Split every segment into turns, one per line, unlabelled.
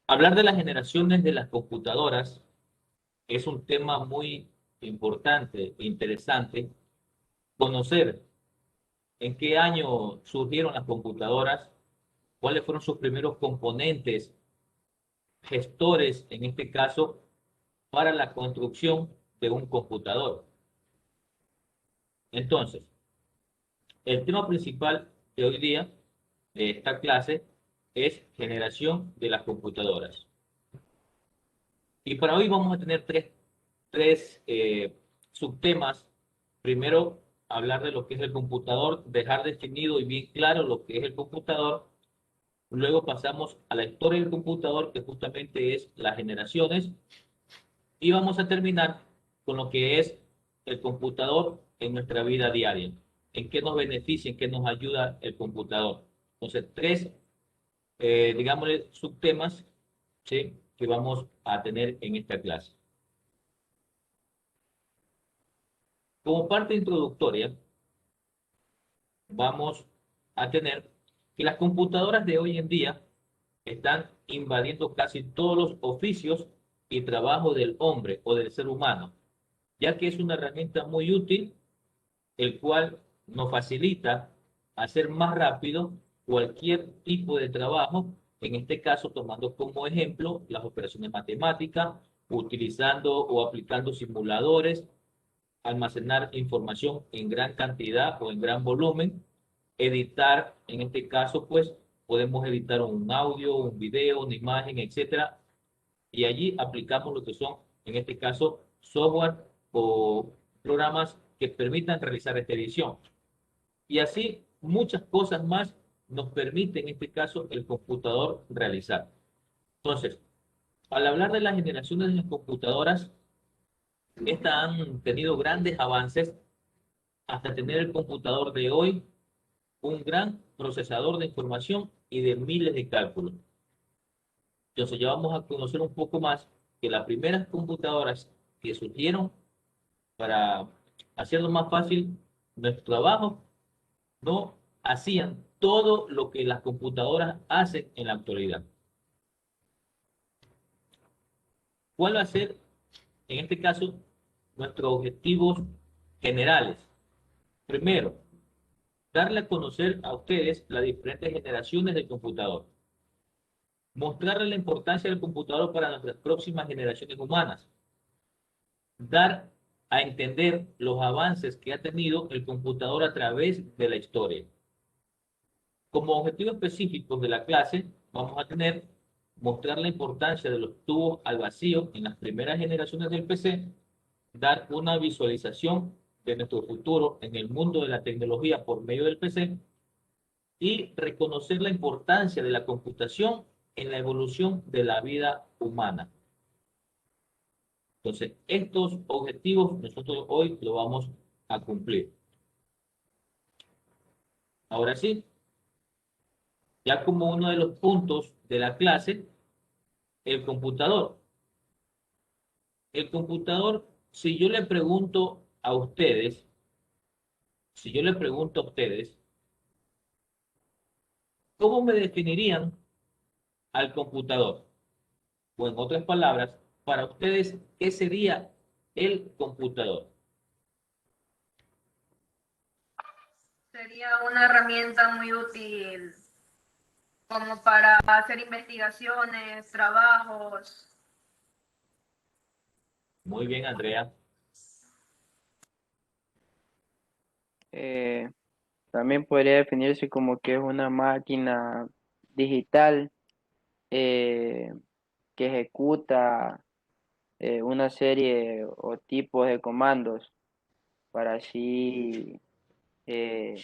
Hablar de las generaciones de las computadoras es un tema muy importante e interesante. Conocer en qué año surgieron las computadoras, cuáles fueron sus primeros componentes, gestores, en este caso, para la construcción de un computador. Entonces, el tema principal de hoy día, de esta clase, es generación de las computadoras. Y para hoy vamos a tener tres subtemas. Primero, hablar de lo que es el computador, dejar definido y bien claro lo que es el computador. Luego pasamos a la historia del computador, que justamente es las generaciones. Y vamos a terminar con lo que es el computador en nuestra vida diaria. En qué nos beneficia, en qué nos ayuda el computador. Entonces, digámosle, subtemas, ¿sí?, que vamos a tener en esta clase. Como parte introductoria, vamos a tener que las computadoras de hoy en día están invadiendo casi todos los oficios y trabajos del hombre o del ser humano, ya que es una herramienta muy útil, el cual nos facilita hacer más rápido cualquier tipo de trabajo, en este caso tomando como ejemplo las operaciones matemáticas, utilizando o aplicando simuladores, almacenar información en gran cantidad o en gran volumen, editar, en este caso, pues podemos editar un audio, un video, una imagen, etcétera, y allí aplicamos lo que son, en este caso, software o programas que permitan realizar esta edición. Y así muchas cosas más nos permite, en este caso, el computador realizar. Entonces, al hablar de las generaciones de las computadoras, estas han tenido grandes avances hasta tener el computador de hoy, un gran procesador de información y de miles de cálculos. Entonces ya vamos a conocer un poco más que las primeras computadoras que surgieron para hacerlo más fácil nuestro trabajo, no hacían todo lo que las computadoras hacen en la actualidad. ¿Cuál va a ser, en este caso, nuestros objetivos generales? Primero, darle a conocer a ustedes las diferentes generaciones del computador, mostrarles la importancia del computador para nuestras próximas generaciones humanas, dar a entender los avances que ha tenido el computador a través de la historia. Como objetivo específico de la clase, vamos a tener mostrar la importancia de los tubos al vacío en las primeras generaciones del PC, dar una visualización de nuestro futuro en el mundo de la tecnología por medio del PC y reconocer la importancia de la computación en la evolución de la vida humana. Entonces, estos objetivos nosotros hoy lo vamos a cumplir. Ahora sí, ya como uno de los puntos de la clase, el computador. El computador, si yo le pregunto a ustedes, si yo le pregunto a ustedes, ¿cómo me definirían al computador? O en otras palabras, para ustedes, ¿qué sería el computador?
Sería una herramienta muy útil como para hacer investigaciones, trabajos.
Muy bien, Andrea.
Eh, También podría definirse como que es una máquina digital eh, que ejecuta una serie o tipos de comandos para así eh,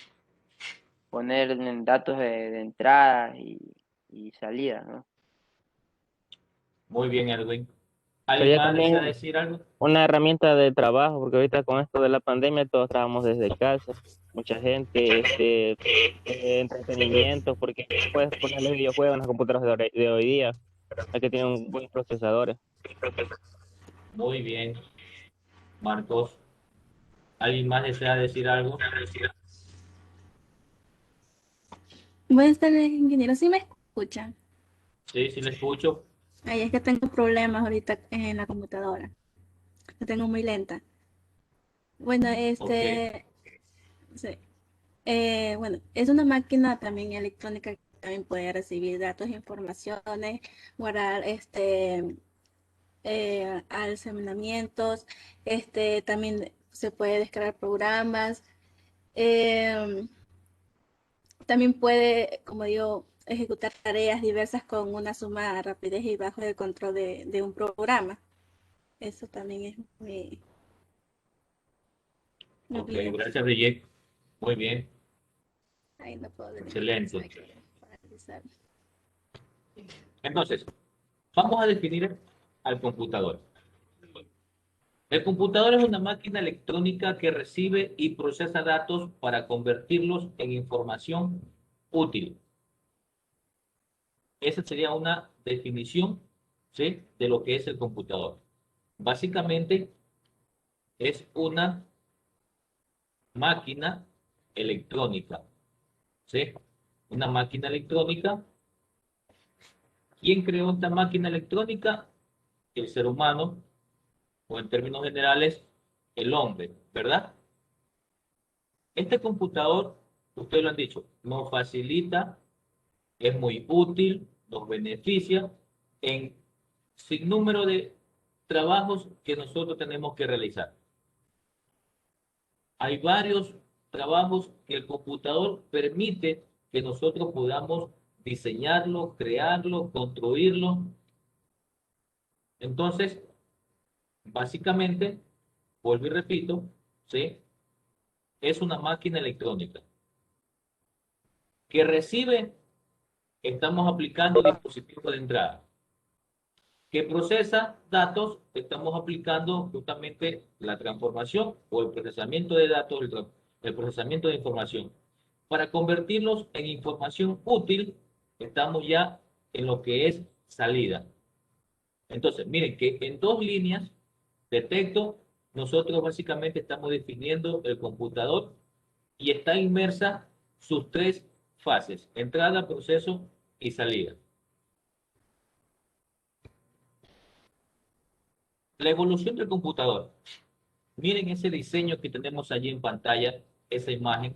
poner en datos de entrada y salida, ¿no?
Muy bien, Edwin. ¿Alguien
Sería
más desea
también
decir algo?
una herramienta de trabajo, porque ahorita con esto de la pandemia todos estábamos desde casa, mucha gente, entretenimiento, porque puedes ponerle videojuegos en las computadoras de hoy día, ya que tienen buenos procesadores.
Muy bien, Marcos. ¿Alguien más desea decir algo?
Buenas tardes, ingeniero. ¿Sí me escuchan?
Sí, sí, le escucho.
Ay, es que tengo problemas ahorita en la computadora. La tengo muy lenta. Bueno,
Ok,
sí. Bueno, es una máquina también electrónica que también puede recibir datos e informaciones, guardar almacenamientos, también se puede descargar programas, eh, también puede, como digo, ejecutar tareas diversas con una suma rapidez y bajo el control de un programa. Eso también es mi
ok,
opinión.
gracias, Reyes. Muy bien,
Ahí no puedo
excelente.
para realizar.
Entonces, vamos a definir al computador. El computador es una máquina electrónica que recibe y procesa datos para convertirlos en información útil. Esa sería una definición, ¿sí?, de lo que es el computador. Básicamente es una máquina electrónica, ¿sí? Una máquina electrónica. ¿Quién creó esta máquina electrónica? El ser humano, o en términos generales, el hombre, ¿verdad? Este computador, ustedes lo han dicho, nos facilita, es muy útil, nos beneficia en sin número de trabajos que nosotros tenemos que realizar. Hay varios trabajos que el computador permite que nosotros podamos diseñarlo, crearlo, construirlo. Entonces, básicamente, vuelvo y repito, ¿sí?, es una máquina electrónica que recibe, estamos aplicando dispositivos de entrada, que procesa datos, estamos aplicando justamente la transformación o el procesamiento de datos, el procesamiento de información. Para convertirlos en información útil, estamos ya en lo que es salida. Entonces, miren que en dos líneas de texto, nosotros básicamente estamos definiendo el computador y está inmersa sus tres fases: entrada, proceso y salida. La evolución del computador. Miren ese diseño que tenemos allí en pantalla, esa imagen.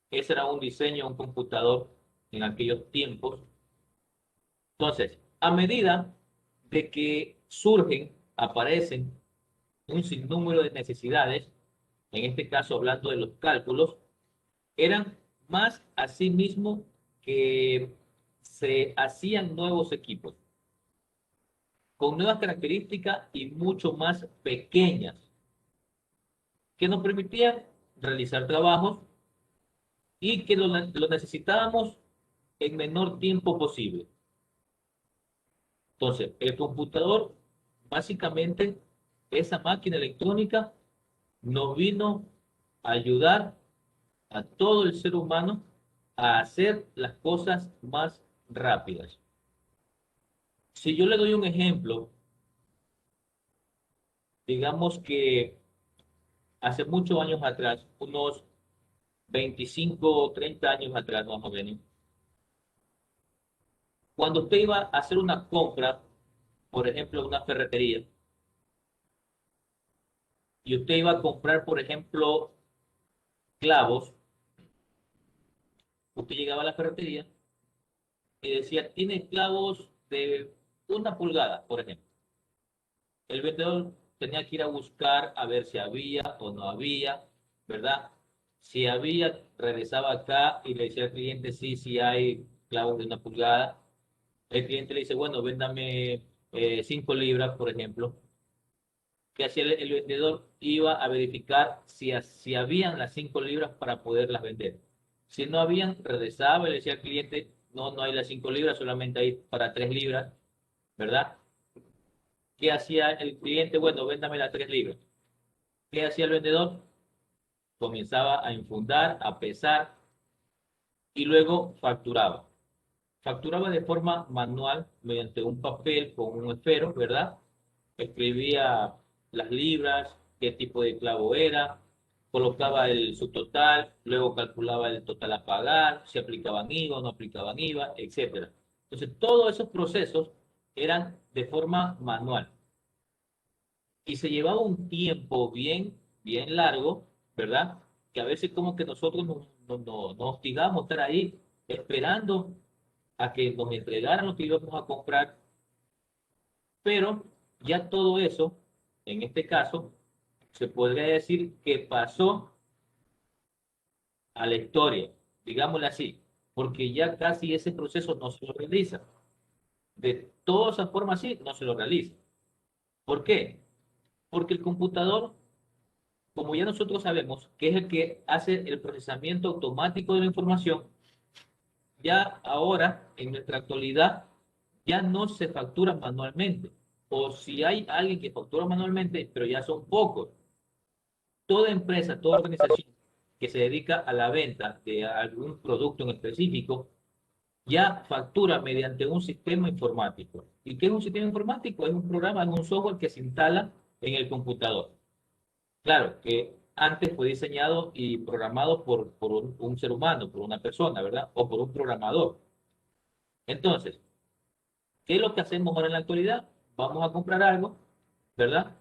Ese era un diseño, un computador en aquellos tiempos. Entonces, a medida de que surgen, aparecen un sinnúmero de necesidades, en este caso hablando de los cálculos, eran más asimismo que se hacían nuevos equipos con nuevas características y mucho más pequeñas que nos permitían realizar trabajos y que lo necesitábamos en menor tiempo posible. Entonces, el computador, básicamente, esa máquina electrónica nos vino a ayudar a todo el ser humano a hacer las cosas más rápidas. Si yo le doy un ejemplo, digamos que hace muchos años atrás, unos 25 o 30 años atrás más o menos, cuando usted iba a hacer una compra, por ejemplo, en una ferretería, y usted iba a comprar, por ejemplo, clavos, usted llegaba a la ferretería y decía, tiene clavos de 1 pulgada, por ejemplo. El vendedor tenía que ir a buscar a ver si había o no había, ¿verdad? Si había, regresaba acá y le decía al cliente, sí, sí hay clavos de 1 pulgada. El cliente le dice, bueno, véndame 5 libras, por ejemplo. ¿Qué hacía el vendedor? Iba a verificar si habían las 5 libras para poderlas vender. Si no habían, regresaba y le decía al cliente, no, no hay las 5 libras, solamente hay para 3 libras, ¿verdad? ¿Qué hacía el cliente? Bueno, véndame las 3 libras. ¿Qué hacía el vendedor? Comenzaba a infundar, a pesar y luego facturaba. Facturaba de forma manual mediante un papel con un esfero, ¿verdad? Escribía las libras, qué tipo de clavo era, colocaba su total, luego calculaba el total a pagar, si aplicaban IVA o no aplicaban IVA, etcétera. Entonces, todos esos procesos eran de forma manual y se llevaba un tiempo bien largo, ¿verdad? Que a veces como que nosotros nos hostigamos a estar ahí esperando a que nos entregaran lo que íbamos a comprar, pero ya todo eso, en este caso, se podría decir que pasó a la historia, digámoslo así, porque ya casi ese proceso no se lo realiza. De toda esa forma así, no se lo realiza. ¿Por qué? Porque el computador, como ya nosotros sabemos, que es el que hace el procesamiento automático de la información, ya ahora, en nuestra actualidad, ya no se factura manualmente. O si hay alguien que factura manualmente, pero ya son pocos. Toda empresa, toda organización que se dedica a la venta de algún producto en específico, ya factura mediante un sistema informático. ¿Y qué es un sistema informático? Es un programa, es un software que se instala en el computador. Claro, que antes fue diseñado y programado por un ser humano, por una persona, ¿verdad? O por un programador. Entonces, ¿qué es lo que hacemos ahora en la actualidad? Vamos a comprar algo, ¿verdad?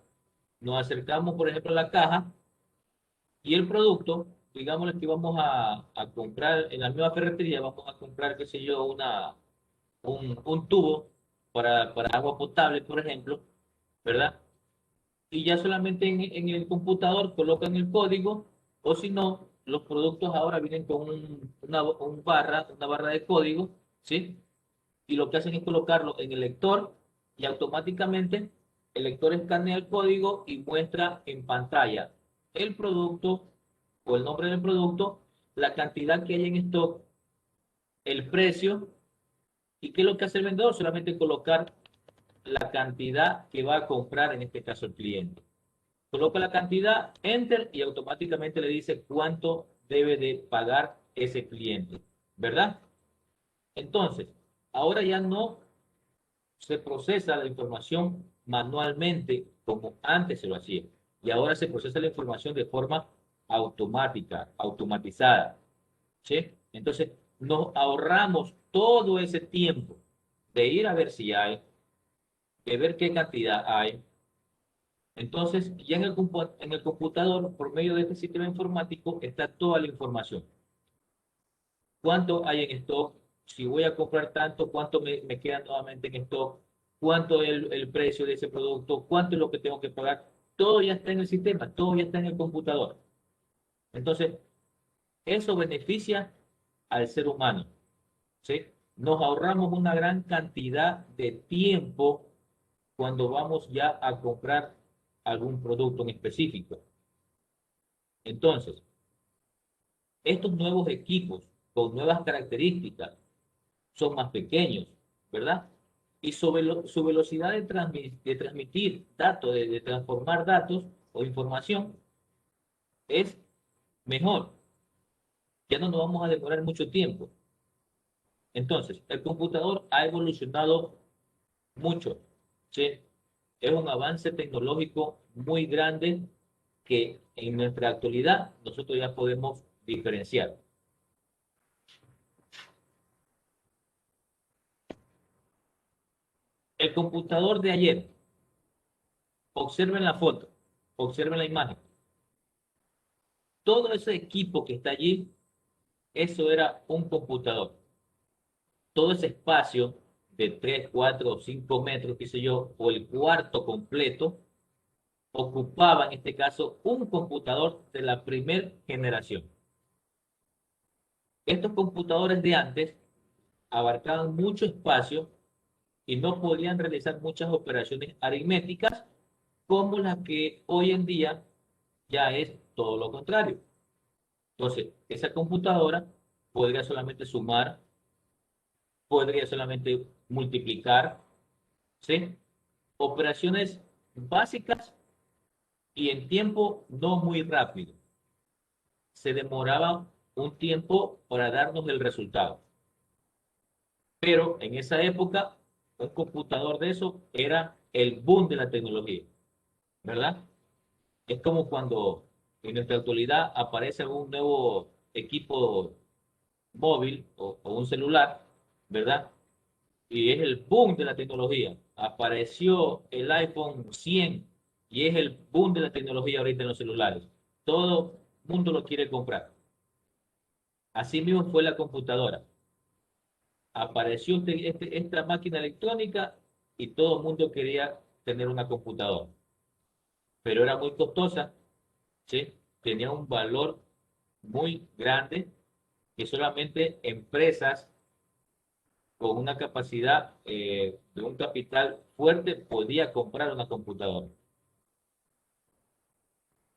Nos acercamos, por ejemplo, a la caja y el producto, digamos que vamos a comprar en la misma ferretería, vamos a comprar, qué sé yo, un tubo para agua potable, por ejemplo, ¿verdad? Y ya solamente en el computador colocan el código, o si no, los productos ahora vienen con una barra de código, ¿sí? Y lo que hacen es colocarlo en el lector y automáticamente el lector escanea el código y muestra en pantalla el producto o el nombre del producto, la cantidad que hay en stock, el precio y qué es lo que hace el vendedor, solamente colocar la cantidad que va a comprar, en este caso el cliente. Coloca la cantidad, enter y automáticamente le dice cuánto debe de pagar ese cliente, ¿verdad? Entonces, ahora ya no se procesa la información manualmente como antes se lo hacía. Y ahora se procesa la información de forma automática, automatizada. ¿Sí? Entonces, nos ahorramos todo ese tiempo de ir a ver si hay, de ver qué cantidad hay. Entonces, ya en el computador, por medio de este sistema informático, está toda la información. ¿Cuánto hay en stock? Si voy a comprar tanto, ¿cuánto me queda nuevamente en stock? ¿Cuánto es el precio de ese producto? ¿Cuánto es lo que tengo que pagar? Todo ya está en el sistema, todo ya está en el computador. Entonces, eso beneficia al ser humano, ¿sí? Nos ahorramos una gran cantidad de tiempo cuando vamos ya a comprar algún producto en específico. Entonces, estos nuevos equipos con nuevas características son más pequeños, ¿verdad? Y su velocidad de transmitir datos, de transformar datos o información es mejor. Ya no nos vamos a demorar mucho tiempo. Entonces, el computador ha evolucionado mucho, ¿sí? Es un avance tecnológico muy grande que en nuestra actualidad nosotros ya podemos diferenciar. El computador de ayer, observen la foto, observen la imagen. Todo ese equipo que está allí, eso era un computador. Todo ese espacio de 3, 4 o 5 metros, qué sé yo, o el cuarto completo, ocupaba en este caso un computador de la primera generación. Estos computadores de antes abarcaban mucho espacio y no podían realizar muchas operaciones aritméticas como las que hoy en día ya es todo lo contrario. Entonces, esa computadora podría solamente sumar, podría solamente multiplicar, ¿sí? Operaciones básicas y en tiempo no muy rápido. Se demoraba un tiempo para darnos el resultado. Pero en esa época, un computador de eso era el boom de la tecnología, ¿verdad? Es como cuando en nuestra actualidad aparece un nuevo equipo móvil o un celular, ¿verdad? y es el boom de la tecnología. Apareció el iPhone 100 y es el boom de la tecnología ahorita en los celulares. Todo el mundo lo quiere comprar. Así mismo fue la computadora. Apareció esta máquina electrónica y todo el mundo quería tener una computadora, pero era muy costosa, ¿sí? Tenía un valor muy grande que solamente empresas con una capacidad de un capital fuerte podía comprar una computadora.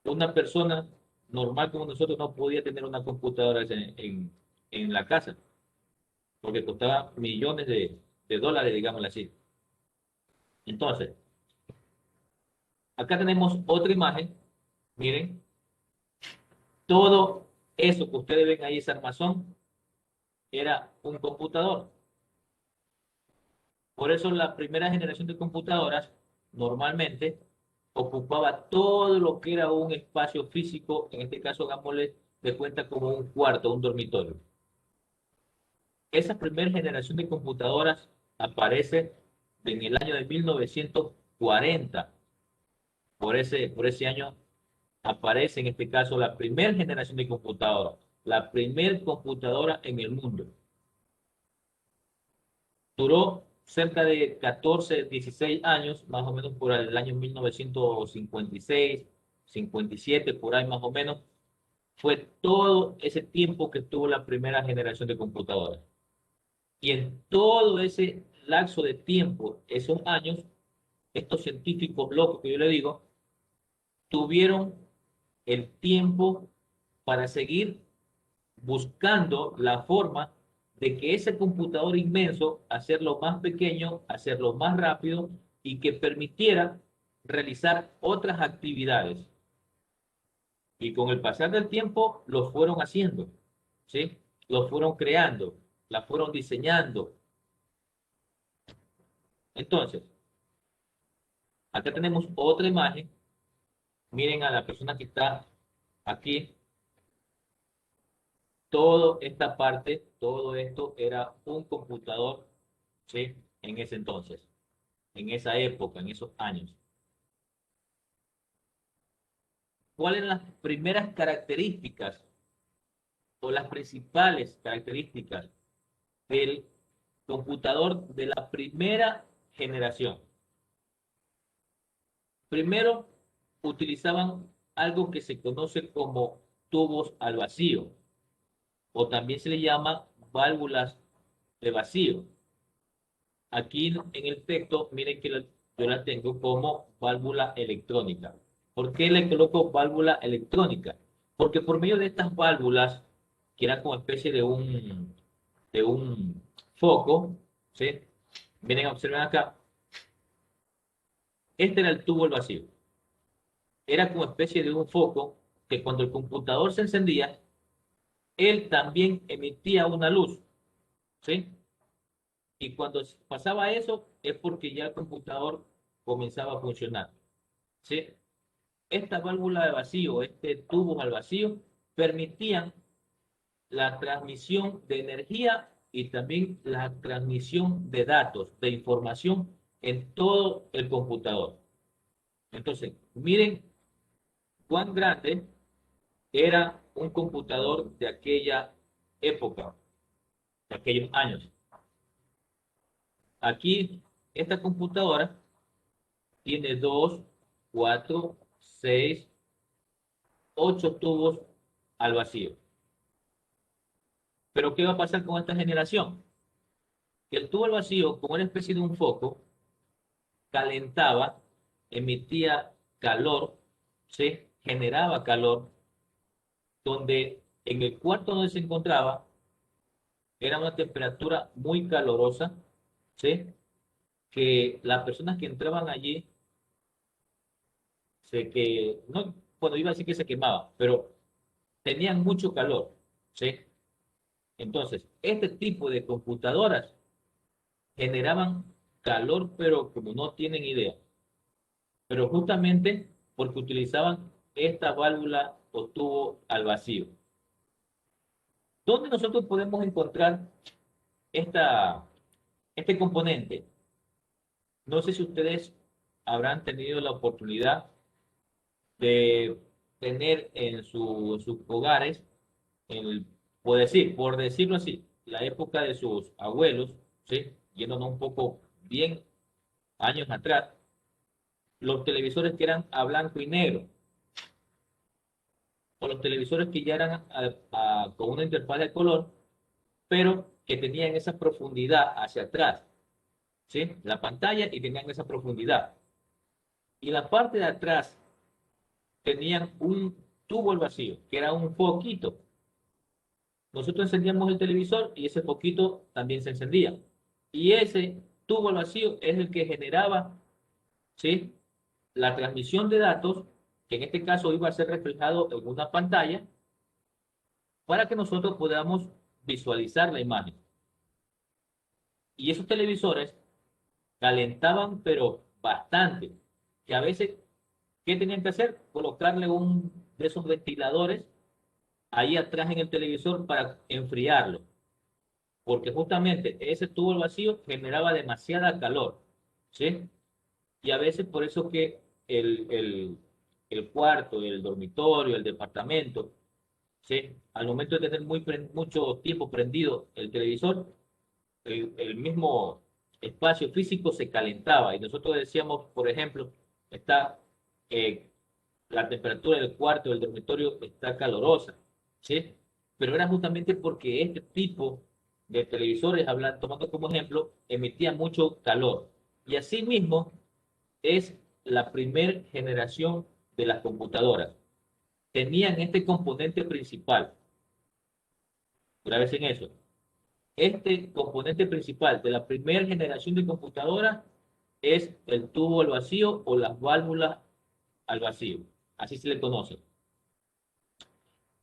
Una persona normal como nosotros no podía tener una computadora en la casa, porque costaba millones de dólares, digámoslo así. Entonces, acá tenemos otra imagen. Miren, todo eso que ustedes ven ahí, ese armazón, era un computador. Por eso la primera generación de computadoras normalmente ocupaba todo lo que era un espacio físico, en este caso hagámosle de cuenta como un cuarto, un dormitorio. Esa primera generación de computadoras aparece en el año de 1940. Por ese año aparece en este caso la primera generación de computadoras, la primera computadora en el mundo. Duró cerca de 14, 16 años, más o menos por el año 1956, 57, por ahí más o menos. Fue todo ese tiempo que tuvo la primera generación de computadoras. Y en todo ese lapso de tiempo, esos años, estos científicos locos que yo le digo, tuvieron el tiempo para seguir buscando la forma de que ese computador inmenso, hacerlo más pequeño, hacerlo más rápido y que permitiera realizar otras actividades. Y con el pasar del tiempo lo fueron haciendo, ¿sí? Lo fueron creando, la fueron diseñando. Entonces, acá tenemos otra imagen. Miren a la persona que está aquí. Toda esta parte, todo esto era un computador, ¿sí? En ese entonces, en esa época, en esos años. ¿Cuáles eran las primeras características o las principales características del computador de la primera generación? Primero, utilizaban algo que se conoce como tubos al vacío, o también se le llama válvulas de vacío. Aquí en el texto, miren que yo la tengo como válvula electrónica. ¿Por qué le coloco válvula electrónica? Porque por medio de estas válvulas, que era como especie de un foco, ¿sí? Miren, observen acá, este era el tubo al vacío. Era como especie de un foco que cuando el computador se encendía, él también emitía una luz, ¿sí? Y cuando pasaba eso, es porque ya el computador comenzaba a funcionar, ¿sí? Esta válvula de vacío, este tubo al vacío, permitían la transmisión de energía y también la transmisión de datos, de información en todo el computador. Entonces, miren cuán grande era un computador de aquella época, de aquellos años. Aquí, esta computadora tiene 2, 4, 6, 8 tubos al vacío. Pero ¿qué va a pasar con esta generación? Que el tubo al vacío, como una especie de un foco, calentaba, emitía calor, se generaba calor, donde en el cuarto donde se encontraba era una temperatura muy calurosa, ¿sí? Que las personas que entraban allí, no, bueno, iba a decir que se quemaba, pero tenían mucho calor, ¿sí? Entonces, este tipo de computadoras generaban calor, pero como no tienen idea. Pero justamente porque utilizaban esta válvula o tubo al vacío. ¿Dónde nosotros podemos encontrar esta, Este componente, no sé si ustedes habrán tenido la oportunidad de tener en sus hogares, el, por decirlo así, la época de sus abuelos, ¿sí? Yéndonos un poco bien años atrás, los televisores que eran a blanco y negro, o los televisores que ya eran con una interfaz de color, pero que tenían esa profundidad hacia atrás, ¿sí? La pantalla y tenían esa profundidad. Y la parte de atrás tenían un tubo al vacío, que era un foquito. Nosotros encendíamos el televisor y ese foquito también se encendía. Y ese tubo al vacío es el que generaba, ¿sí? La transmisión de datos, que en este caso iba a ser reflejado en una pantalla, para que nosotros podamos visualizar la imagen. Y esos televisores calentaban, pero bastante, que a veces, ¿qué tenían que hacer? Colocarle un de esos ventiladores ahí atrás en el televisor para enfriarlo, porque justamente ese tubo al vacío generaba demasiada calor, ¿sí? Y a veces por eso que el cuarto, el dormitorio, el departamento, ¿sí? Al momento de tener mucho tiempo prendido el televisor, el mismo espacio físico se calentaba y nosotros decíamos, por ejemplo, está eh, la temperatura del cuarto del dormitorio está calorosa, ¿sí? Pero era justamente porque este tipo de televisores, tomando como ejemplo, emitía mucho calor. Y asimismo es la primera generación de las computadoras. Tenían este componente principal. Grábense en eso. Este componente principal de la primera generación de computadoras es el tubo al vacío o las válvulas al vacío. Así se le conoce.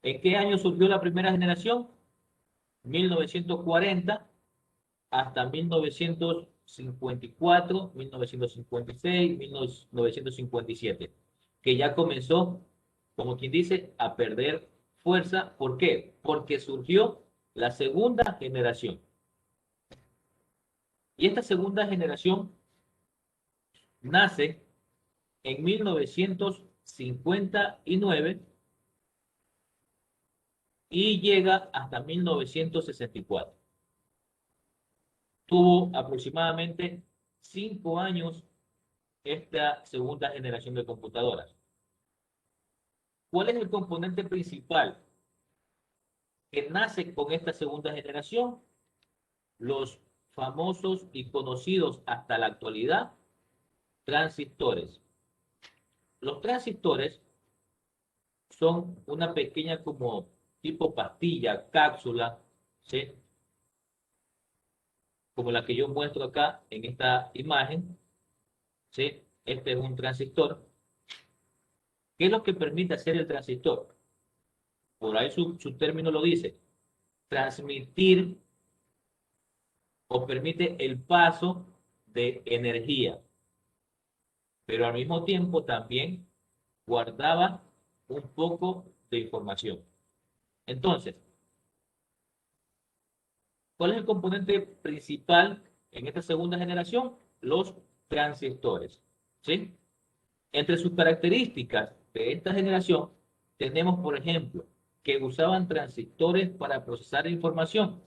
¿En qué año surgió la primera generación? 1940 hasta 1954, 1956, 1957, que ya comenzó, como quien dice, a perder fuerza. ¿Por qué? Porque surgió la segunda generación. Y esta segunda generación nace en 1959 y llega hasta 1964. Tuvo aproximadamente 5 años esta segunda generación de computadoras. ¿Cuál es el componente principal que nace con esta segunda generación? Los famosos y conocidos hasta la actualidad transistores. Los transistores son una pequeña como tipo pastilla, cápsula, ¿sí? Como la que yo muestro acá en esta imagen, ¿sí? Este es un transistor. ¿Qué es lo que permite hacer el transistor? Por ahí su término lo dice, transmitir o permite el paso de energía, pero al mismo tiempo también guardaba un poco de información. Entonces, ¿cuál es el componente principal en esta segunda generación? Los transistores, ¿sí? Entre sus características de esta generación tenemos, por ejemplo, que usaban transistores para procesar información.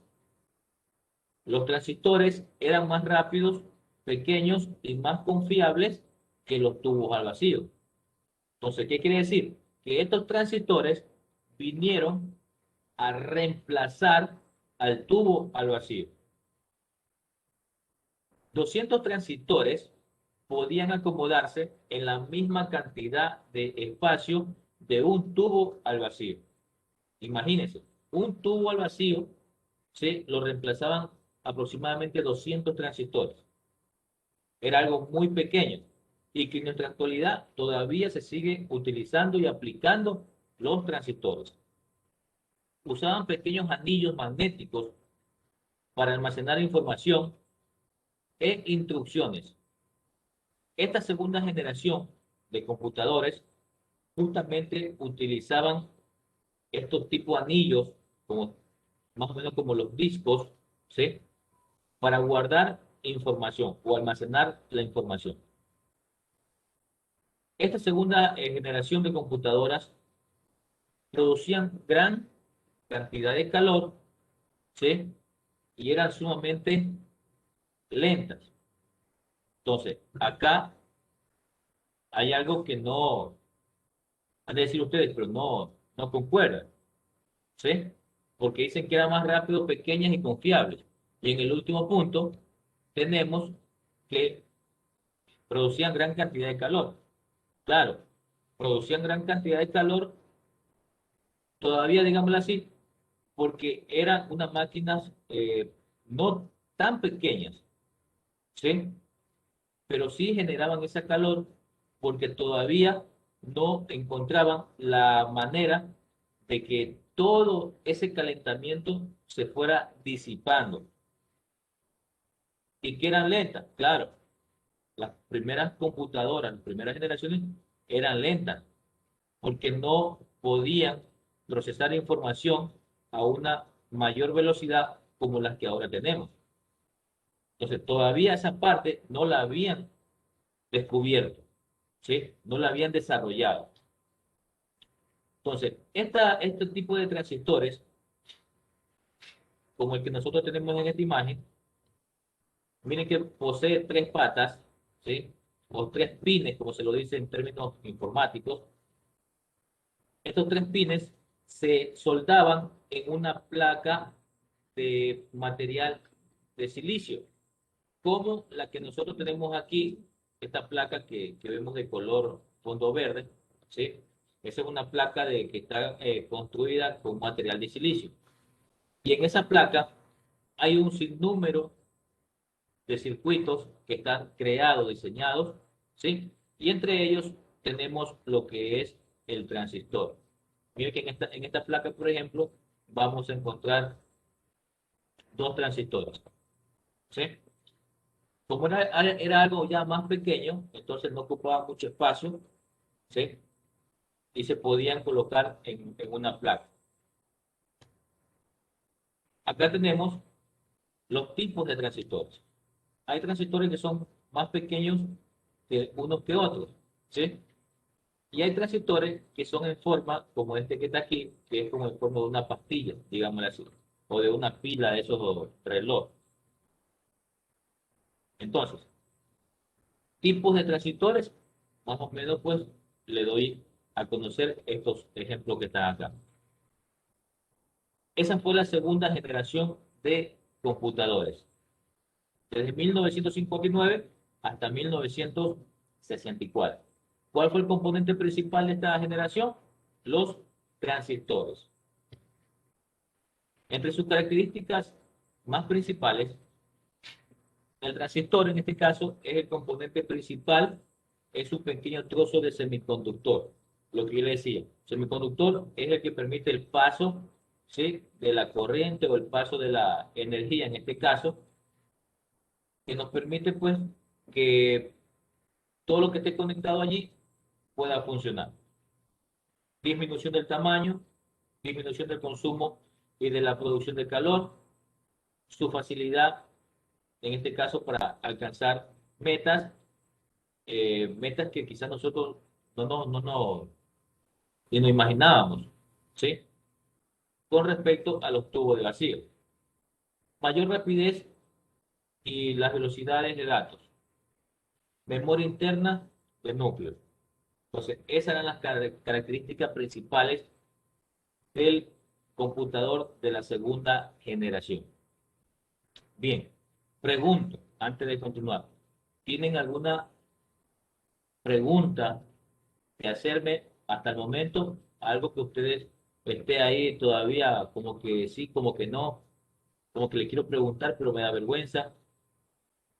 Los transistores eran más rápidos, pequeños y más confiables que los tubos al vacío. Entonces, ¿qué quiere decir? Que estos transistores vinieron a reemplazar al tubo al vacío. 200 transistores podían acomodarse en la misma cantidad de espacio de un tubo al vacío. Imagínense, un tubo al vacío se lo reemplazaban aproximadamente 200 transistores. Era algo muy pequeño y que en nuestra actualidad todavía se sigue utilizando y aplicando los transistores. Usaban pequeños anillos magnéticos para almacenar información e instrucciones. Esta segunda generación de computadores justamente utilizaban estos tipos de anillos, como, más o menos como los discos, ¿sí? Para guardar información o almacenar la información. Esta segunda generación de computadoras producían gran cantidad de calor, ¿sí? Y eran sumamente lentas. Entonces, acá hay algo que no, han de decir ustedes, pero no concuerda, ¿sí? Porque dicen que eran más rápido, pequeñas y confiables. Y en el último punto tenemos que producían gran cantidad de calor. Claro, producían gran cantidad de calor, todavía digámoslo así, porque eran unas máquinas no tan pequeñas, ¿sí? Pero sí generaban ese calor porque todavía no encontraban la manera de que todo ese calentamiento se fuera disipando y que eran lentas. Claro, las primeras computadoras, las primeras generaciones eran lentas porque no podían procesar información a una mayor velocidad como las que ahora tenemos. Entonces, todavía esa parte no la habían descubierto, ¿sí? No la habían desarrollado. Entonces, este tipo de transistores, como el que nosotros tenemos en esta imagen, miren que posee tres patas, ¿sí? O tres pines, como se lo dice en términos informáticos. Estos tres pines se soldaban en una placa de material de silicio, como la que nosotros tenemos aquí, esta placa que vemos de color fondo verde, ¿sí? Esa es una placa que está construida con material de silicio. Y en esa placa hay un sinnúmero de circuitos que están creados, diseñados, ¿sí? Y entre ellos tenemos lo que es el transistor. Miren que en esta placa, por ejemplo, vamos a encontrar dos transistores, ¿sí? Como era algo ya más pequeño, entonces no ocupaba mucho espacio, ¿sí? Y se podían colocar en una placa. Acá tenemos los tipos de transistores. Hay transistores que son más pequeños que unos que otros, ¿sí? Y hay transistores que son en forma, como este que está aquí, que es como en forma de una pastilla, digámoslo así, o de una pila de esos relojes. Entonces, tipos de transistores, más o menos pues le doy a conocer estos ejemplos que están acá. Esa fue la segunda generación de computadores, desde 1959 hasta 1964. ¿Cuál fue el componente principal de esta generación? Los transistores. Entre sus características más principales, el transistor en este caso es el componente principal, es un pequeño trozo de semiconductor. Lo que yo le decía, semiconductor es el que permite el paso, ¿sí?, de la corriente o el paso de la energía en este caso, que nos permite pues que todo lo que esté conectado allí pueda funcionar. Disminución del tamaño, disminución del consumo y de la producción de calor, su facilidad, en este caso, para alcanzar metas, metas que quizás nosotros ni nos imaginábamos, ¿sí? Con respecto a los tubos de vacío. Mayor rapidez y las velocidades de datos. Memoria interna de núcleo. Entonces, esas eran las características principales del computador de la segunda generación. Bien, pregunto, antes de continuar, ¿tienen alguna pregunta de hacerme hasta el momento? Algo que ustedes esté ahí todavía como que sí, como que no, como que le quiero preguntar, pero me da vergüenza.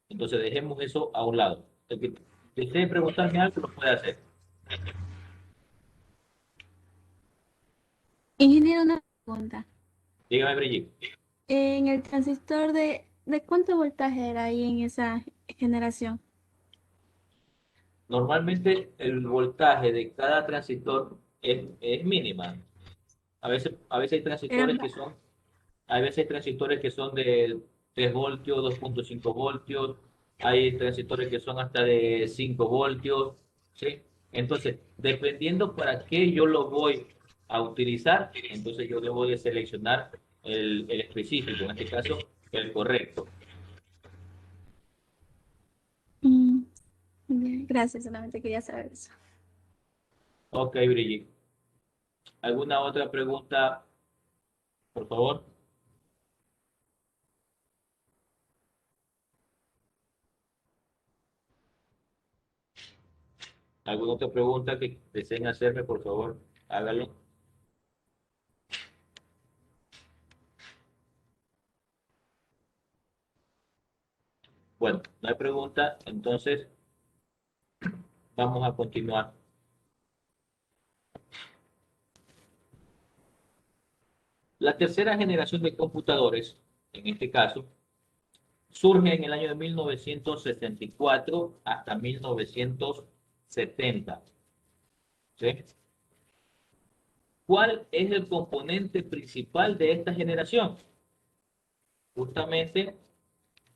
Entonces dejemos eso a un lado. El que desee preguntarme algo lo puede hacer.
Ingeniero, una pregunta.
Dígame, Brigitte.
En el transistor ¿de cuánto voltaje era ahí en esa generación?
Normalmente el voltaje de cada transistor es mínima. A veces hay
Eran
transistores que son, hay veces hay transistores que son de 3 voltios, 2.5 voltios, hay transistores que son hasta de 5 voltios, ¿sí? Entonces, dependiendo para qué yo lo voy a utilizar, entonces yo debo de seleccionar el específico, en este caso, el correcto.
Mm, bien, gracias, solamente quería saber eso.
Ok, Brigitte. ¿Alguna otra pregunta, por favor? ¿Alguna otra pregunta que deseen hacerme, por favor? Háganlo. Bueno, no hay pregunta, entonces vamos a continuar. La tercera generación de computadores, en este caso, surge en el año de 1964 hasta 1970. ¿Sí? ¿Cuál es el componente principal de esta generación? Justamente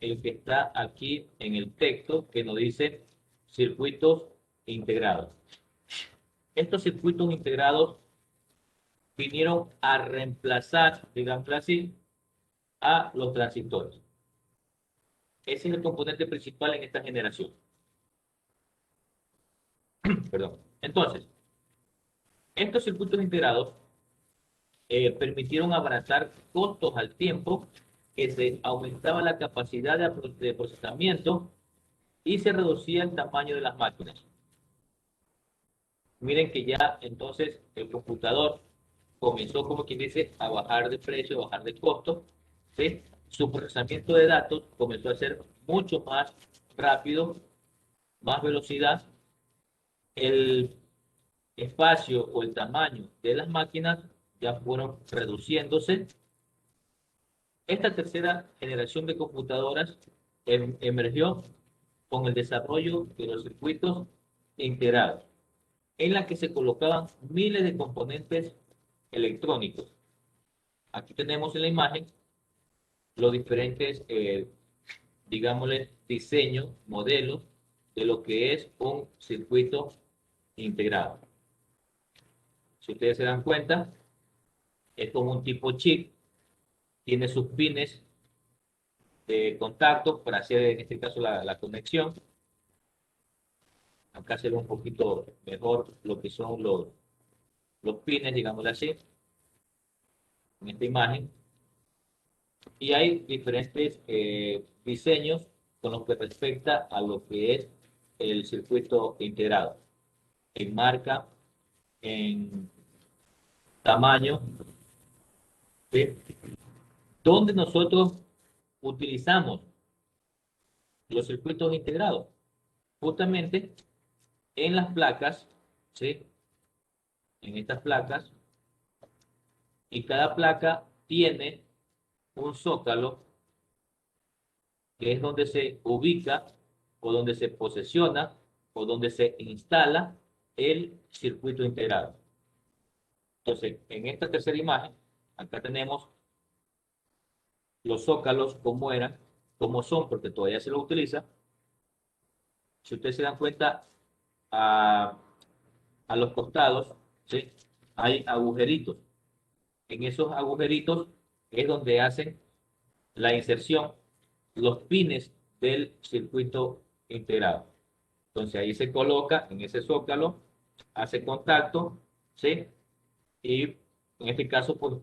el que está aquí en el texto que nos dice circuitos integrados. Estos circuitos integrados vinieron a reemplazar, digamos así, a los transistores. Ese es el componente principal en esta generación. Perdón. Entonces, estos circuitos integrados permitieron abaratar costos al tiempo que se aumentaba la capacidad de procesamiento y se reducía el tamaño de las máquinas. Miren que ya entonces el computador comenzó, como quien dice, a bajar de precio, a bajar de costo, ¿sí? Su procesamiento de datos comenzó a ser mucho más rápido, más velocidad. El espacio o el tamaño de las máquinas ya fueron reduciéndose. Esta tercera generación de computadoras emergió con el desarrollo de los circuitos integrados, en la que se colocaban miles de componentes electrónicos. Aquí tenemos en la imagen los diferentes, digámosle, diseños, modelos de lo que es un circuito integrado. Si ustedes se dan cuenta, es como un tipo chip, tiene sus pines de contacto para hacer en este caso la conexión. Acá se ve un poquito mejor lo que son los pines, digámoslo así, en esta imagen. Y hay diferentes diseños con lo que respecta a lo que es el circuito integrado, en marca, en tamaño, ¿sí? Donde nosotros utilizamos los circuitos integrados, justamente en las placas, ¿sí? En estas placas, y cada placa tiene un zócalo que es donde se ubica o donde se posesiona o donde se instala el circuito integrado. Entonces, en esta tercera imagen, acá tenemos los zócalos como eran, como son, porque todavía se lo utiliza. Si ustedes se dan cuenta, a, a los costados, ¿sí? Hay agujeritos. En esos agujeritos es donde hacen la inserción los pines del circuito integrado. Entonces ahí se coloca en ese zócalo, hace contacto, ¿sí? Y en este caso pues,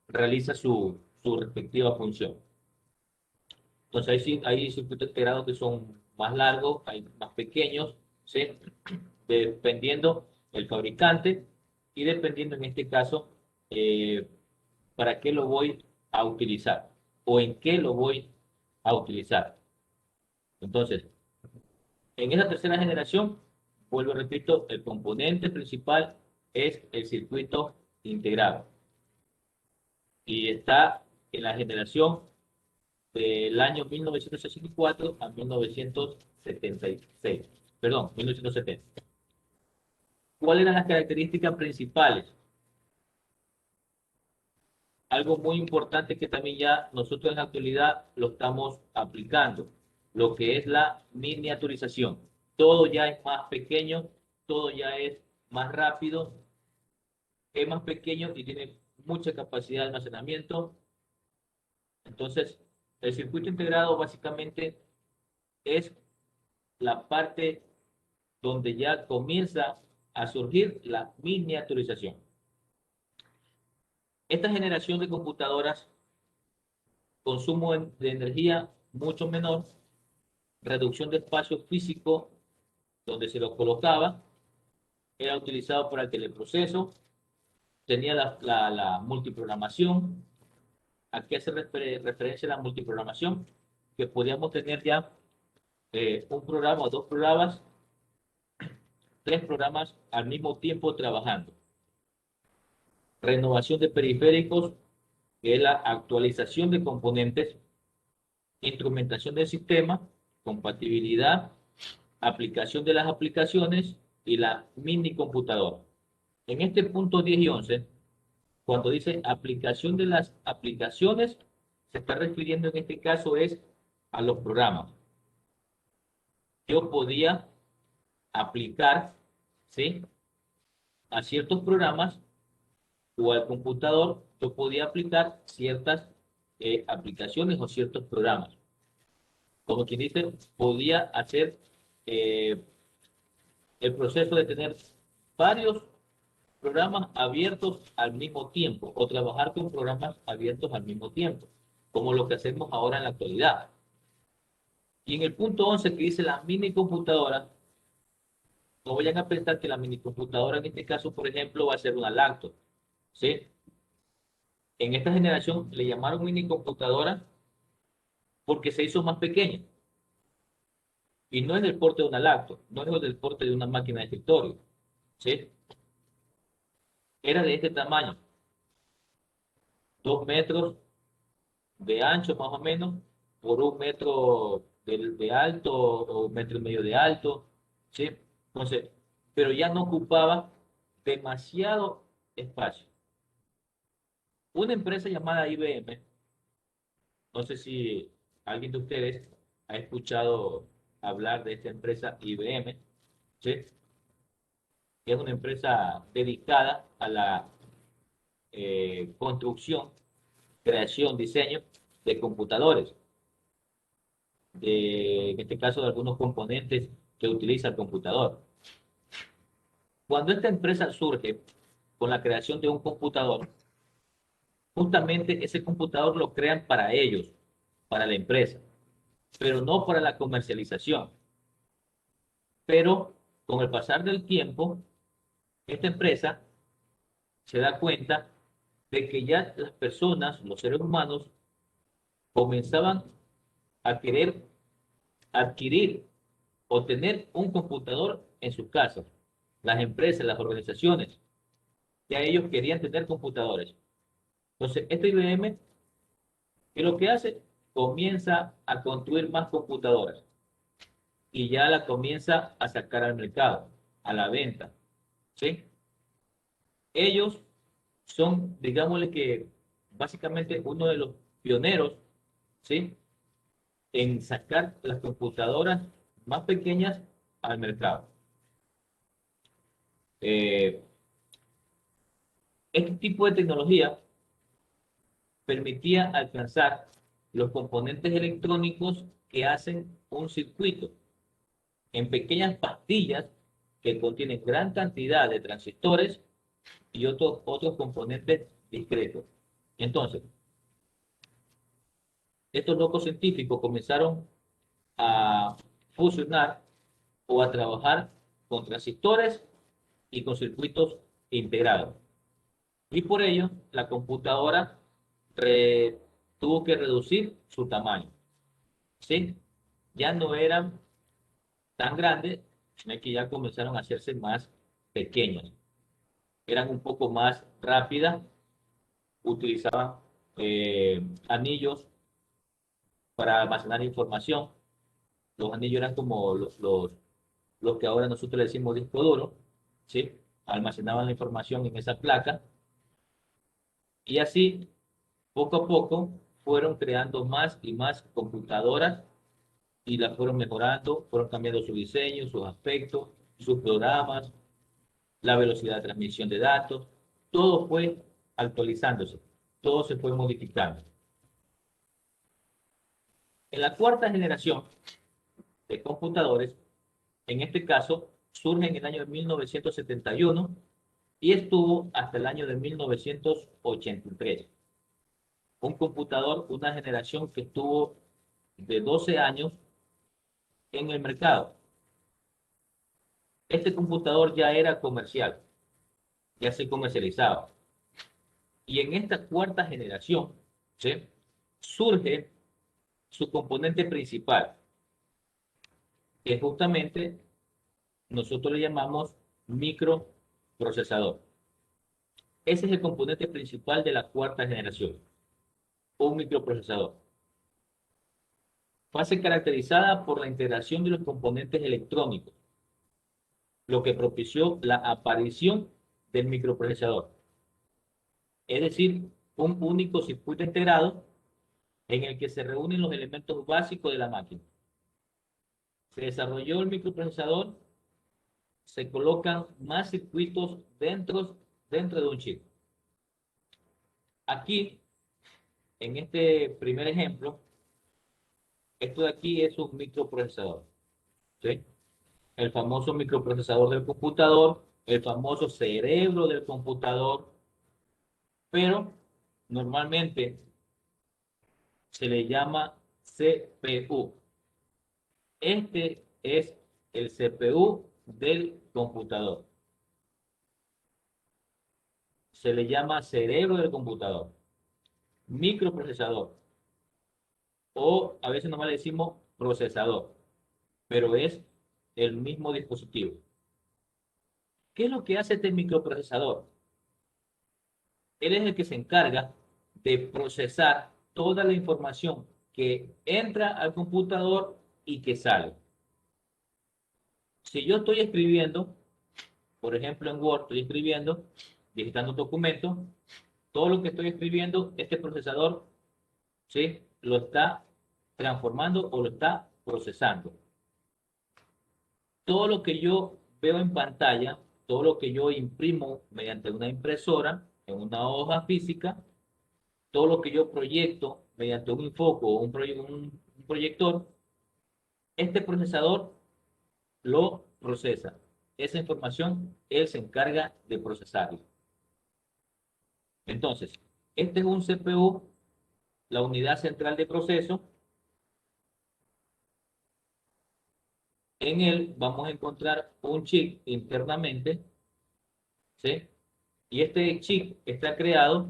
realiza su respectiva función. Entonces hay circuitos integrados que son más largos, hay más pequeños, ¿sí? Dependiendo el fabricante y dependiendo en este caso para qué lo voy a utilizar o en qué lo voy a utilizar. Entonces, en esa tercera generación, vuelvo, repito, el componente principal es el circuito integrado y está en la generación del año 1964 a 1976, perdón, 1970. ¿Cuáles eran las características principales? algo muy importante que también ya nosotros en la actualidad lo estamos aplicando, lo que es la miniaturización. Todo ya es más pequeño, todo ya es más rápido, es más pequeño y tiene mucha capacidad de almacenamiento. Entonces, el circuito integrado básicamente es la parte donde ya comienza a surgir la miniaturización. Esta generación de computadoras, consumo de energía mucho menor, reducción de espacio físico donde se lo colocaba, era utilizado para el teleproceso, tenía la multiprogramación. ¿A qué hace referencia la multiprogramación? Que podíamos tener ya un programa o dos programas, tres programas al mismo tiempo trabajando. Renovación de periféricos, que es la actualización de componentes, instrumentación del sistema, compatibilidad, aplicación de las aplicaciones y la mini computadora. En este punto 10 y 11, cuando dice aplicación de las aplicaciones, se está refiriendo en este caso es a los programas. Yo podía aplicar, ¿sí?, a ciertos programas o al computador, yo podía aplicar ciertas aplicaciones o ciertos programas. Como quien dice, podía hacer eh, el proceso de tener varios programas abiertos al mismo tiempo o trabajar con programas abiertos al mismo tiempo, como lo que hacemos ahora en la actualidad. Y en el punto 11 que dice la mini computadora, no vayan a pensar que la mini computadora en este caso, por ejemplo, va a ser una laptop, ¿sí? En esta generación le llamaron mini computadora porque se hizo más pequeña. Y no es del porte de una laptop, no es del porte de una máquina de escritorio, ¿sí? Era de este tamaño, 2 metros de ancho más o menos, por 1 metro de alto o 1,5 metros de alto, ¿sí? Entonces, pero ya no ocupaba demasiado espacio. Una empresa llamada IBM, no sé si alguien de ustedes ha escuchado hablar de esta empresa IBM, ¿sí? Es una empresa dedicada a la construcción, creación, diseño de computadores, en este caso de algunos componentes que utiliza el computador. Cuando esta empresa surge con la creación de un computador, justamente ese computador lo crean para ellos, para la empresa, pero no para la comercialización. Pero con el pasar del tiempo, esta empresa se da cuenta de que ya las personas, los seres humanos, comenzaban a querer adquirir o tener un computador en sus casas. Las empresas, las organizaciones, ya ellos querían tener computadores. Entonces, este IBM, ¿qué es lo que hace? Comienza a construir más computadoras y ya la comienza a sacar al mercado, a la venta, ¿sí? Ellos son, digámosle que, básicamente uno de los pioneros, ¿sí?, en sacar las computadoras más pequeñas al mercado. Eh, este tipo de tecnología permitía alcanzar los componentes electrónicos que hacen un circuito en pequeñas pastillas que contienen gran cantidad de transistores y otros componentes discretos. Entonces, estos locos científicos comenzaron a fusionar o a trabajar con transistores y con circuitos integrados. Y por ello, la computadora tuvo que reducir su tamaño, ¿sí? Ya no eran tan grandes, sino que ya comenzaron a hacerse más pequeñas. Eran un poco más rápidas, utilizaban anillos para almacenar información. Los anillos eran como los que ahora nosotros le decimos disco duro, ¿sí? Almacenaban la información en esa placa y así Poco a poco fueron creando más y más computadoras y las fueron mejorando, fueron cambiando su diseño, sus aspectos, sus programas, la velocidad de transmisión de datos, todo fue actualizándose, todo se fue modificando. En la cuarta generación de computadores, en este caso, surge en el año de 1971 y estuvo hasta el año de 1983. Un computador, una generación que estuvo de 12 años en el mercado. Este computador ya era comercial, ya se comercializaba. Y en esta cuarta generación, ¿sí?, surge su componente principal, que justamente nosotros le llamamos microprocesador. Ese es el componente principal de la cuarta generación, un microprocesador. Fase caracterizada por la integración de los componentes electrónicos, lo que propició la aparición del microprocesador. Es decir, un único circuito integrado en el que se reúnen los elementos básicos de la máquina. Se desarrolló el microprocesador, se colocan más circuitos dentro de un chip. Aquí, en este primer ejemplo, esto de aquí es un microprocesador, ¿sí? El famoso microprocesador del computador, el famoso cerebro del computador, pero normalmente se le llama CPU. Este es el CPU del computador. Se le llama cerebro del computador, microprocesador, o a veces nomás le decimos procesador, pero es el mismo dispositivo. ¿Qué es lo que hace este microprocesador? Él es el que se encarga de procesar toda la información que entra al computador y que sale. Si yo estoy escribiendo, por ejemplo en Word, estoy escribiendo, digitando un documento, todo lo que estoy escribiendo, este procesador, ¿sí?, lo está transformando o lo está procesando. Todo lo que yo veo en pantalla, todo lo que yo imprimo mediante una impresora, en una hoja física, todo lo que yo proyecto mediante un enfoque o un proyector, este procesador lo procesa. Esa información, él se encarga de procesarla. Entonces, este es un CPU, la unidad central de proceso. En él vamos a encontrar un chip internamente, ¿sí? Y este chip está creado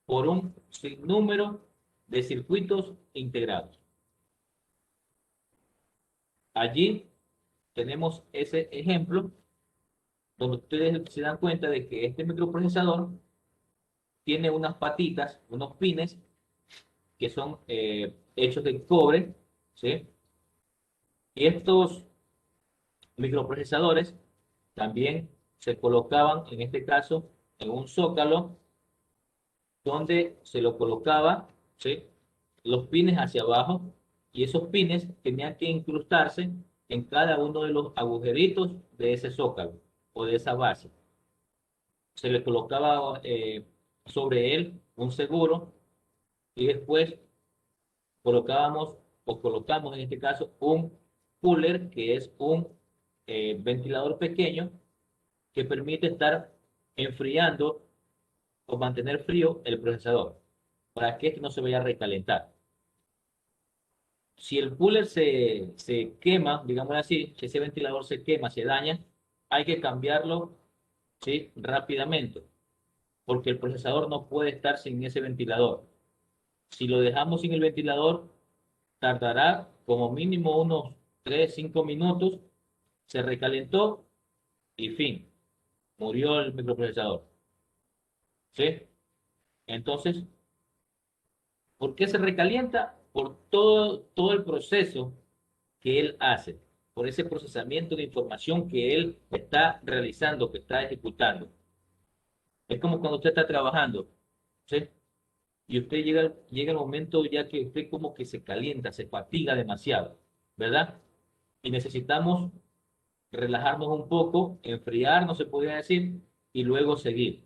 por un sinnúmero de circuitos integrados. Allí tenemos ese ejemplo donde ustedes se dan cuenta de que este microprocesador tiene unas patitas, unos pines que son hechos de cobre, ¿sí? Y estos microprocesadores también se colocaban, en este caso, en un zócalo donde se lo colocaba, ¿sí?, los pines hacia abajo, y esos pines tenían que incrustarse en cada uno de los agujeritos de ese zócalo o de esa base. Se le colocaba sobre él un seguro y después colocábamos o colocamos en este caso un cooler, que es un ventilador pequeño que permite estar enfriando o mantener frío el procesador para que este no se vaya a recalentar. Si el cooler se quema, digamos así, si ese ventilador se quema, se daña, hay que cambiarlo, ¿sí?, rápidamente, porque el procesador no puede estar sin ese ventilador. Si lo dejamos sin el ventilador, tardará como mínimo unos 3 o 5 minutos, se recalentó y fin, murió el microprocesador. ¿Sí? Entonces, ¿por qué se recalienta? Por todo el proceso que él hace, por ese procesamiento de información que él está realizando, que está ejecutando. Es como cuando usted está trabajando, ¿sí? y usted llega el momento ya que usted como que se calienta, se fatiga demasiado, ¿verdad? Y necesitamos relajarnos un poco, enfriarnos, se podría decir, y luego seguir.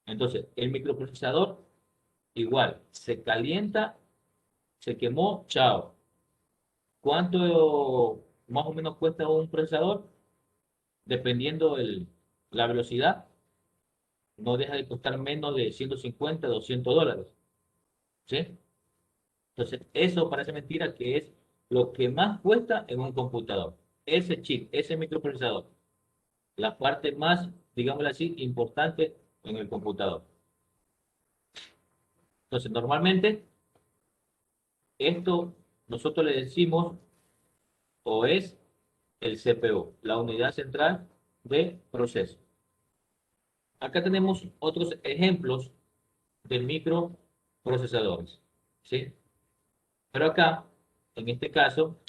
Entonces, el microprocesador igual, se calienta, se quemó, chao. ¿Cuánto más o menos cuesta un procesador? Dependiendo la velocidad, no deja de costar menos de 150, $200, ¿sí? Entonces, eso parece mentira que es lo que más cuesta en un computador. Ese chip, ese microprocesador, la parte más, digámoslo así, importante en el computador. Entonces, normalmente, esto nosotros le decimos o es el CPU, la unidad central de proceso. Acá tenemos otros ejemplos de microprocesadores, ¿sí? Pero acá, en este caso,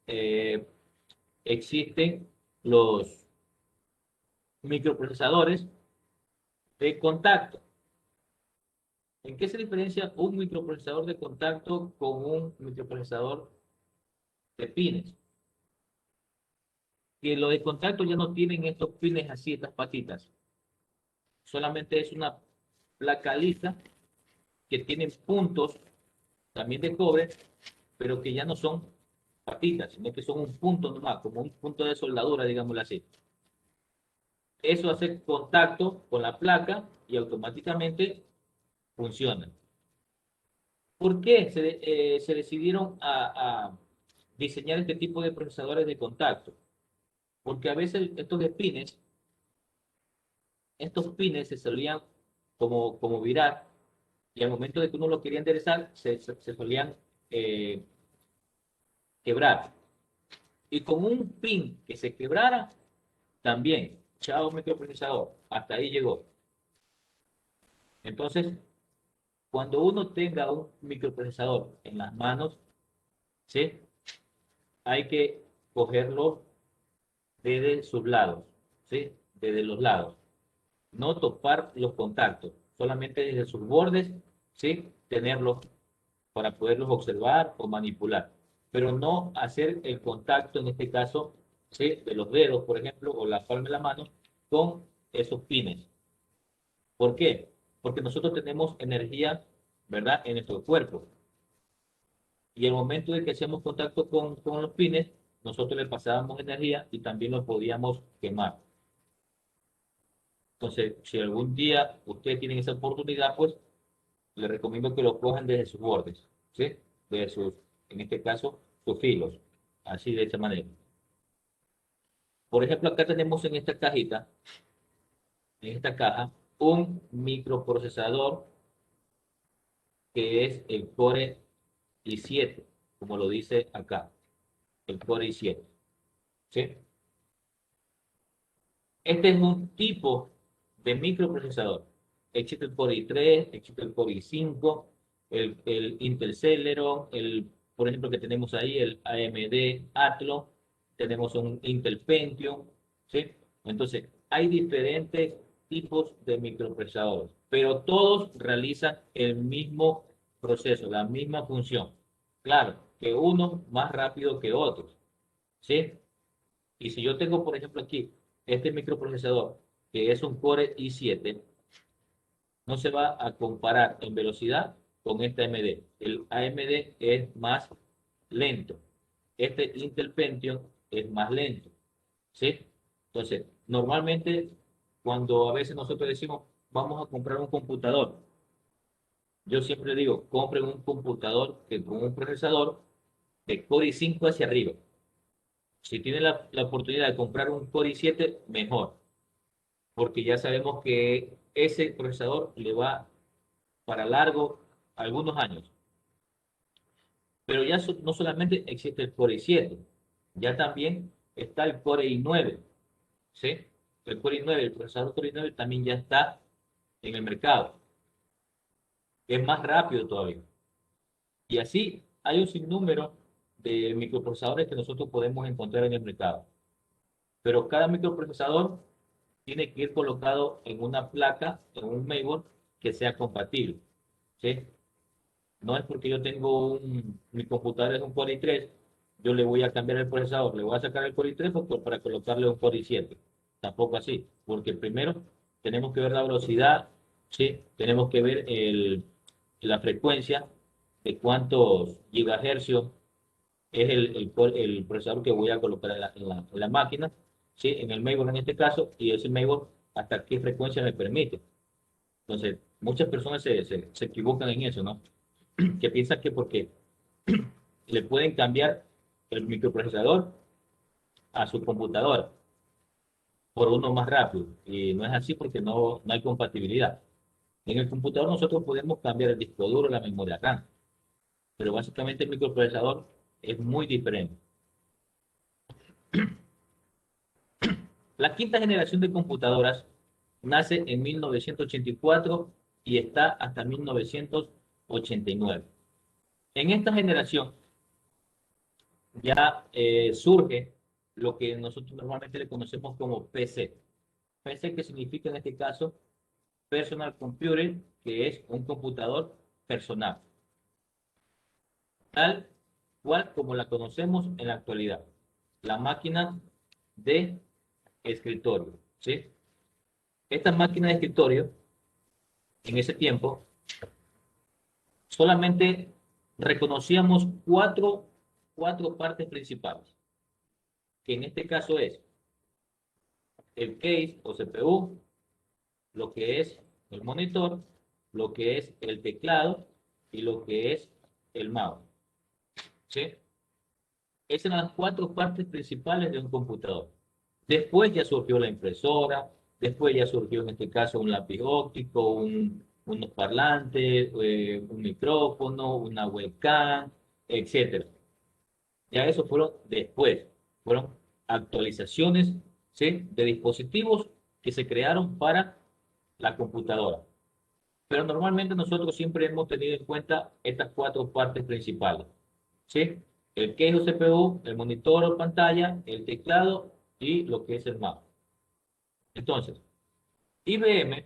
eh, existen los microprocesadores de contacto. ¿En qué se diferencia un microprocesador de contacto con un microprocesador de pines? Que los de contacto ya no tienen estos pines así, estas patitas. Solamente es una placa lisa que tiene puntos también de cobre, pero que ya no son patitas, sino que son un punto nomás, como un punto de soldadura, digámoslo así. Eso hace contacto con la placa y automáticamente funciona. ¿Por qué se decidieron a diseñar este tipo de procesadores de contacto? Porque a veces estos pines se solían como virar y al momento de que uno lo quería enderezar, se solían eh, quebrar. Y con un pin que se quebrara, también, chao microprocesador, hasta ahí llegó. Entonces, cuando uno tenga un microprocesador en las manos, ¿sí? Hay que cogerlo desde sus lados, ¿sí? Desde los lados. No topar los contactos, solamente desde sus bordes, ¿sí? Tenerlos para poderlos observar o manipular. Pero no hacer el contacto, en este caso, ¿sí? De los dedos, por ejemplo, o la palma de la mano, con esos pines. ¿Por qué? Porque nosotros tenemos energía, ¿verdad? En nuestro cuerpo. Y el momento de que hacemos contacto con los pines, nosotros le pasábamos energía y también lo podíamos quemar. Entonces, si algún día ustedes tienen esa oportunidad, pues les recomiendo que lo cojan desde sus bordes, ¿sí? De sus, en este caso, sus filos, así de esta manera. Por ejemplo, acá tenemos en esta cajita, en esta caja, un microprocesador que es el Core i7, como lo dice acá, el Core i7, ¿sí? Este es un tipo de microprocesador. Existe el Core i3, existe el Core i5, el Intel Celeron, por ejemplo, que tenemos ahí, el AMD Athlon, tenemos un Intel Pentium, ¿sí? Entonces, hay diferentes tipos de microprocesadores, pero todos realizan el mismo proceso, la misma función. Claro, que uno más rápido que otros, ¿sí? Y si yo tengo, por ejemplo, aquí este microprocesador, que es un Core i7, no se va a comparar en velocidad con este AMD. El AMD es más lento. Este Intel Pentium es más lento. ¿Sí? Entonces, normalmente, cuando a veces nosotros decimos, vamos a comprar un computador, yo siempre digo, compren un computador que con un procesador de Core i5 hacia arriba. Si tienen la oportunidad de comprar un Core i7, mejor, porque ya sabemos que ese procesador le va para largo algunos años. Pero ya no solamente existe el Core i7, ya también está el Core i9, ¿sí? El Core i9, el procesador Core i9 también ya está en el mercado. Es más rápido todavía. Y así hay un sinnúmero de microprocesadores que nosotros podemos encontrar en el mercado. Pero cada microprocesador tiene que ir colocado en una placa, en un mainboard que sea compatible. ¿sí? No es porque yo tengo mi computadora es un Core i3, yo le voy a cambiar el procesador, le voy a sacar el Core i3 para colocarle un Core i7. Tampoco así, porque primero tenemos que ver la velocidad, ¿sí? Tenemos que ver la frecuencia de cuántos gigahercios es el procesador que voy a colocar en la máquina, ¿sí? En el mainboard en este caso, y ese mainboard hasta qué frecuencia me permite. Entonces, muchas personas se equivocan en eso, ¿no? Que piensan que porque le pueden cambiar el microprocesador a su computadora por uno más rápido. Y no es así porque no hay compatibilidad. En el computador nosotros podemos cambiar el disco duro, la memoria RAM, pero básicamente el microprocesador es muy diferente. La quinta generación de computadoras nace en 1984 y está hasta 1989. En esta generación ya surge lo que nosotros normalmente le conocemos como PC. PC que significa en este caso Personal Computer, que es un computador personal, tal cual como la conocemos en la actualidad, la máquina de escritorio, ¿sí? Esta máquina de escritorio, en ese tiempo, solamente reconocíamos cuatro partes principales, que en este caso es el case o CPU, lo que es el monitor, lo que es el teclado y lo que es el mouse, ¿sí? Esas son las cuatro partes principales de un computador. Después ya surgió la impresora, después ya surgió en este caso un lápiz óptico, unos parlantes, un micrófono, una webcam, etcétera. Ya eso fueron después, fueron actualizaciones, ¿sí? De dispositivos que se crearon para la computadora. Pero normalmente nosotros siempre hemos tenido en cuenta estas cuatro partes principales, ¿sí? El que es el CPU, el monitor o pantalla, el teclado y lo que es el mouse. Entonces, IBM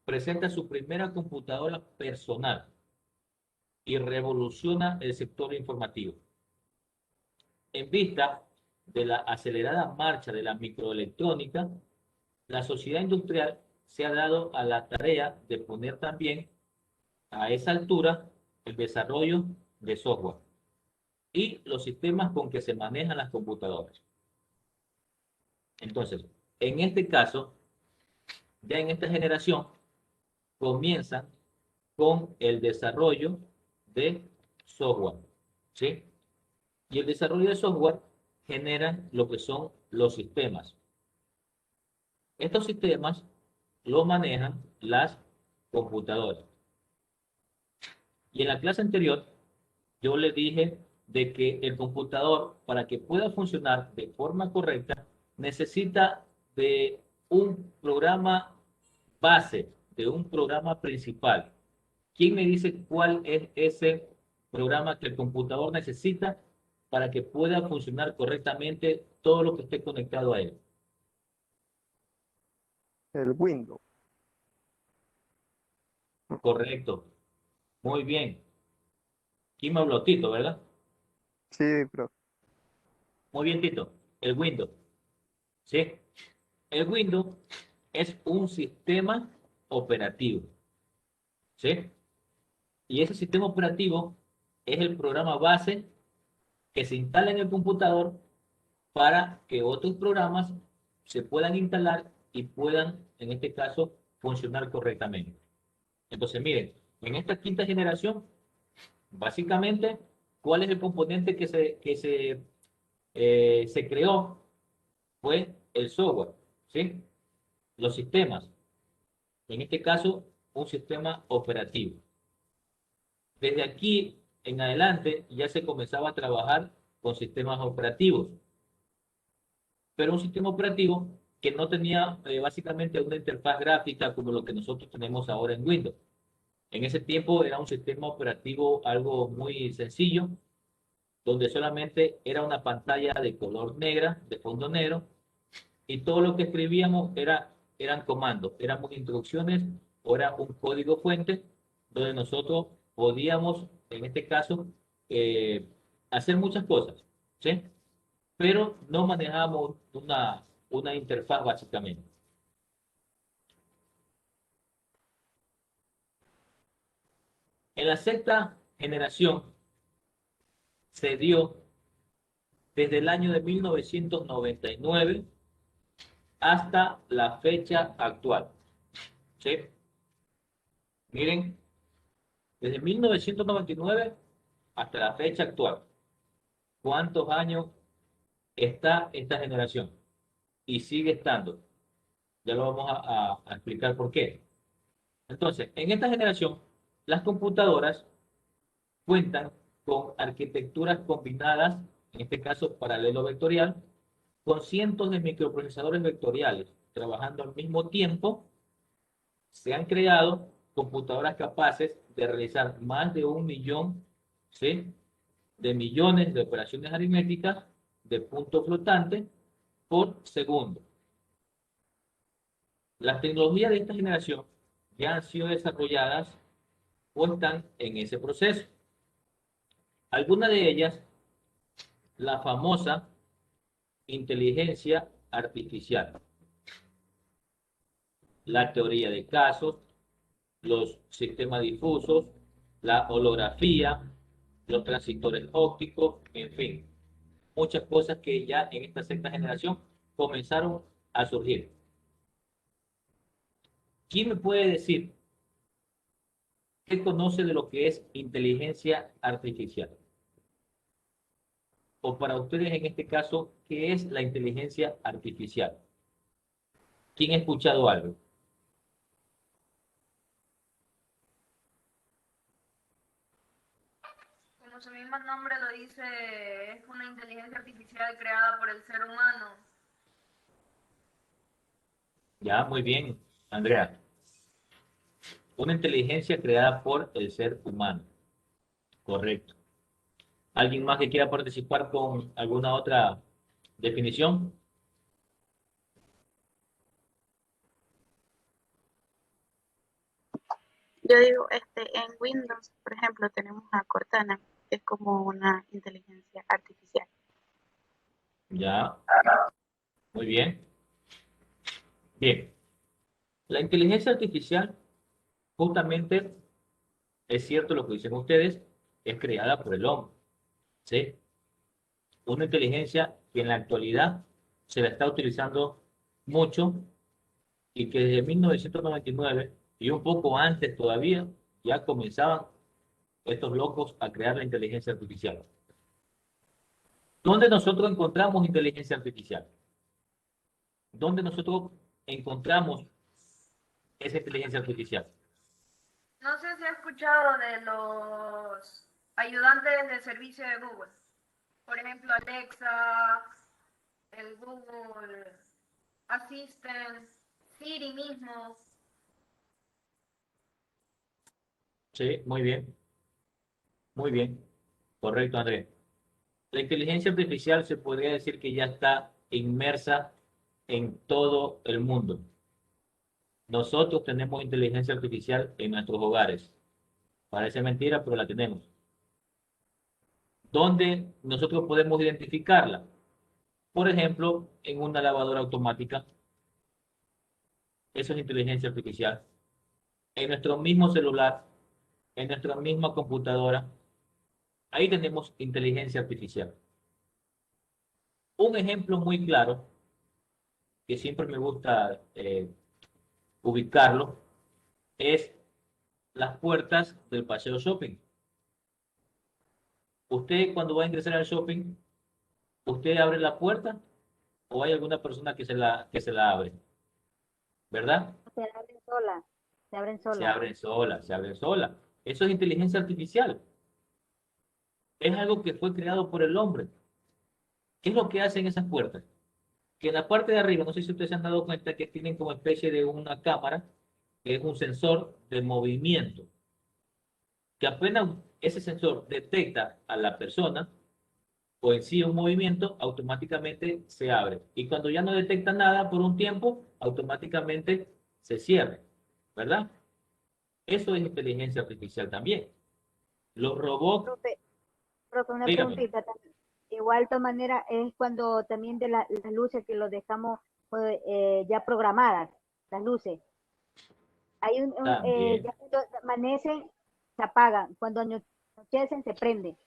presenta su primera computadora personal y revoluciona el sector informativo. En vista de la acelerada marcha de la microelectrónica, la sociedad industrial se ha dado a la tarea de poner también a esa altura el desarrollo de software y los sistemas con que se manejan las computadoras. Entonces, en este caso, ya en esta generación, comienzan con el desarrollo de software, ¿sí? Y el desarrollo de software genera lo que son los sistemas. Estos sistemas los manejan las computadoras. Y en la clase anterior, yo le dije de que el computador, para que pueda funcionar de forma correcta, necesita de un programa base, de un programa principal. ¿Quién me dice cuál es ese programa que el computador necesita para que pueda funcionar correctamente todo lo que esté conectado a él?
El Windows.
Correcto. Muy bien. ¿Quién me habló? Tito, ¿verdad?
Sí, pero
Muy bien, Tito. El Windows. ¿Sí? El Windows es un sistema operativo. ¿Sí? Y ese sistema operativo es el programa base que se instala en el computador para que otros programas se puedan instalar y puedan, en este caso, funcionar correctamente. Entonces, miren, en esta quinta generación, básicamente, ¿cuál es el componente que se creó? Fue el software, ¿sí? Los sistemas. En este caso, un sistema operativo. Desde aquí en adelante ya se comenzaba a trabajar con sistemas operativos, pero un sistema operativo que no tenía básicamente una interfaz gráfica como lo que nosotros tenemos ahora en Windows. En ese tiempo era un sistema operativo algo muy sencillo, donde solamente era una pantalla de color negra, de fondo negro, y todo lo que escribíamos eran comandos, eran instrucciones o era un código fuente donde nosotros podíamos, en este caso, hacer muchas cosas, ¿sí? Pero no manejábamos una interfaz básicamente. En la sexta generación se dio desde el año de 1999 hasta la fecha actual, ¿sí? Miren, desde 1999 hasta la fecha actual, ¿cuántos años está esta generación? Y sigue estando. Ya lo vamos a explicar por qué. Entonces, en esta generación, las computadoras cuentan con arquitecturas combinadas, en este caso paralelo vectorial, con cientos de microprocesadores vectoriales trabajando al mismo tiempo. Se han creado computadoras capaces de realizar más de 1 millón, ¿sí?, de millones de operaciones aritméticas de punto flotante por segundo. Las tecnologías de esta generación ya han sido desarrolladas o están en ese proceso. Algunas de ellas, la famosa inteligencia artificial, la teoría de casos, los sistemas difusos, la holografía, los transistores ópticos, en fin, muchas cosas que ya en esta sexta generación comenzaron a surgir. ¿Quién me puede decir qué conoce de lo que es inteligencia artificial? O para ustedes en este caso, ¿qué es la inteligencia artificial? ¿Quién ha escuchado algo?
Como su mismo nombre lo dice, es una inteligencia artificial creada por el ser humano.
Ya, muy bien, Andrea. Una inteligencia creada por el ser humano. Correcto. ¿Alguien más que quiera participar con alguna otra definición?
Yo digo, en Windows, por ejemplo, tenemos a Cortana, que es como una inteligencia artificial.
Ya, muy bien. Bien. La inteligencia artificial, justamente, es cierto lo que dicen ustedes, es creada por el hombre, ¿sí? Una inteligencia que en la actualidad se la está utilizando mucho y que desde 1999 y un poco antes todavía ya comenzaban estos locos a crear la inteligencia artificial. ¿Dónde nosotros encontramos inteligencia artificial? ¿Dónde nosotros encontramos esa inteligencia artificial?
No sé si ha escuchado de los ayudantes de servicio de Google. Por ejemplo, Alexa, el Google Assistant, Siri mismo.
Sí, muy bien, muy bien. Correcto, Andrés. La inteligencia artificial se podría decir que ya está inmersa en todo el mundo. Nosotros tenemos inteligencia artificial en nuestros hogares. Parece mentira, pero la tenemos. ¿Dónde nosotros podemos identificarla? Por ejemplo, en una lavadora automática. Eso es inteligencia artificial. En nuestro mismo celular, en nuestra misma computadora, ahí tenemos inteligencia artificial. Un ejemplo muy claro, que siempre me gusta ubicarlo, es las puertas del paseo shopping. Usted cuando va a ingresar al shopping, ¿usted abre la puerta o hay alguna persona que se la abre? ¿Verdad?
Se abren solas, se abren
Se
solas.
abren solas, se abren solas. Eso es inteligencia artificial. Es algo que fue creado por el hombre. ¿Qué es lo que hacen esas puertas? Que en la parte de arriba, no sé si ustedes se han dado cuenta que tienen como especie de una cámara, que es un sensor de movimiento, que apenas ese sensor detecta a la persona o en sí un movimiento, automáticamente se abre. Y cuando ya no detecta nada por un tiempo, automáticamente se cierra, ¿verdad? Eso es inteligencia artificial también. Los robots,
Profe, una
dígame,
preguntita también. Igual de todas maneras es cuando también de las luces que lo dejamos ya programadas, las luces. Hay
también,
ya cuando amanecen se apagan, cuando anochecen se prende.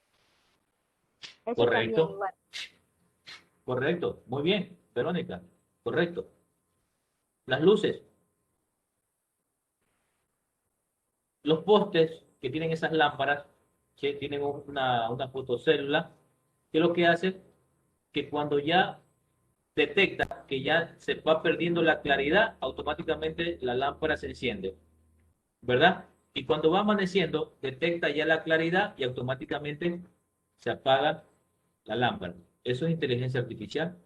Eso también
correcto,
igual.
correcto, muy bien, Verónica, correcto. Las luces, los postes que tienen esas lámparas, que tienen una fotocélula, que lo que hace que cuando ya detecta que ya se va perdiendo la claridad, automáticamente la lámpara se enciende, ¿verdad? Y cuando va amaneciendo, detecta ya la claridad y automáticamente se apaga la lámpara. Eso es inteligencia artificial.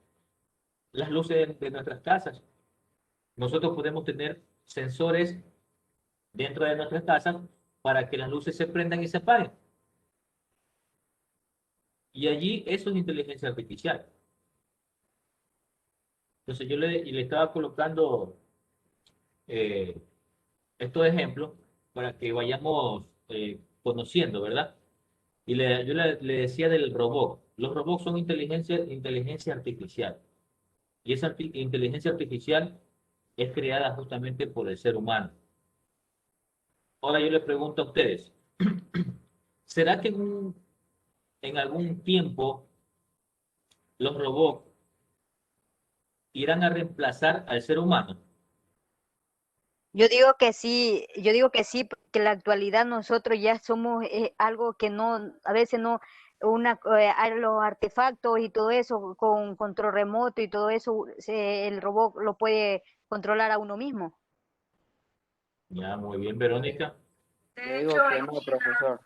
Las luces de nuestras casas. Nosotros podemos tener sensores dentro de nuestras casas para que las luces se prendan y se apaguen. Y allí eso es inteligencia artificial. Entonces yo le estaba colocando eh, estos ejemplos para que vayamos conociendo, ¿verdad? Y yo le decía del robot. Los robots son inteligencia artificial. Y esa inteligencia artificial es creada justamente por el ser humano. Ahora yo le pregunto a ustedes, ¿será que en algún tiempo los robots irán a reemplazar al ser humano?
Yo digo que sí, porque en la actualidad nosotros ya somos algo que no, a veces no, a los artefactos y todo eso, con control remoto y todo eso, el robot lo puede controlar a uno mismo.
Ya, muy bien, Verónica.
Yo
De
digo
hecho,
que
en
no,
China,
profesor.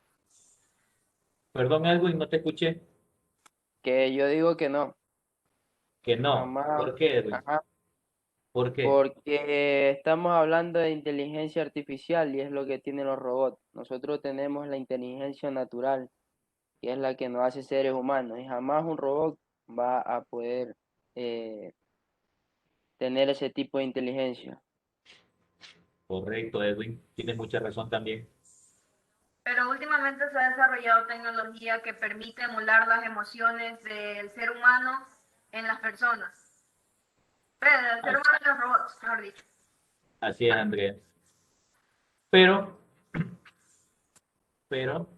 Perdón, Edwin, no te escuché.
Que yo digo que no.
Que no.
Jamás.
¿Por qué, Edwin?
Ajá.
¿Por qué?
Porque estamos hablando de inteligencia artificial y es lo que tienen los robots. Nosotros tenemos la inteligencia natural, que es la que nos hace seres humanos. Y jamás un robot va a poder eh, tener ese tipo de inteligencia.
Correcto, Edwin. Tienes mucha razón también.
pero últimamente se ha desarrollado tecnología que permite emular las emociones del ser humano en las personas. Pero del ser
Así,
humano en los robots, mejor dicho.
así es, Andrea. Pero, pero,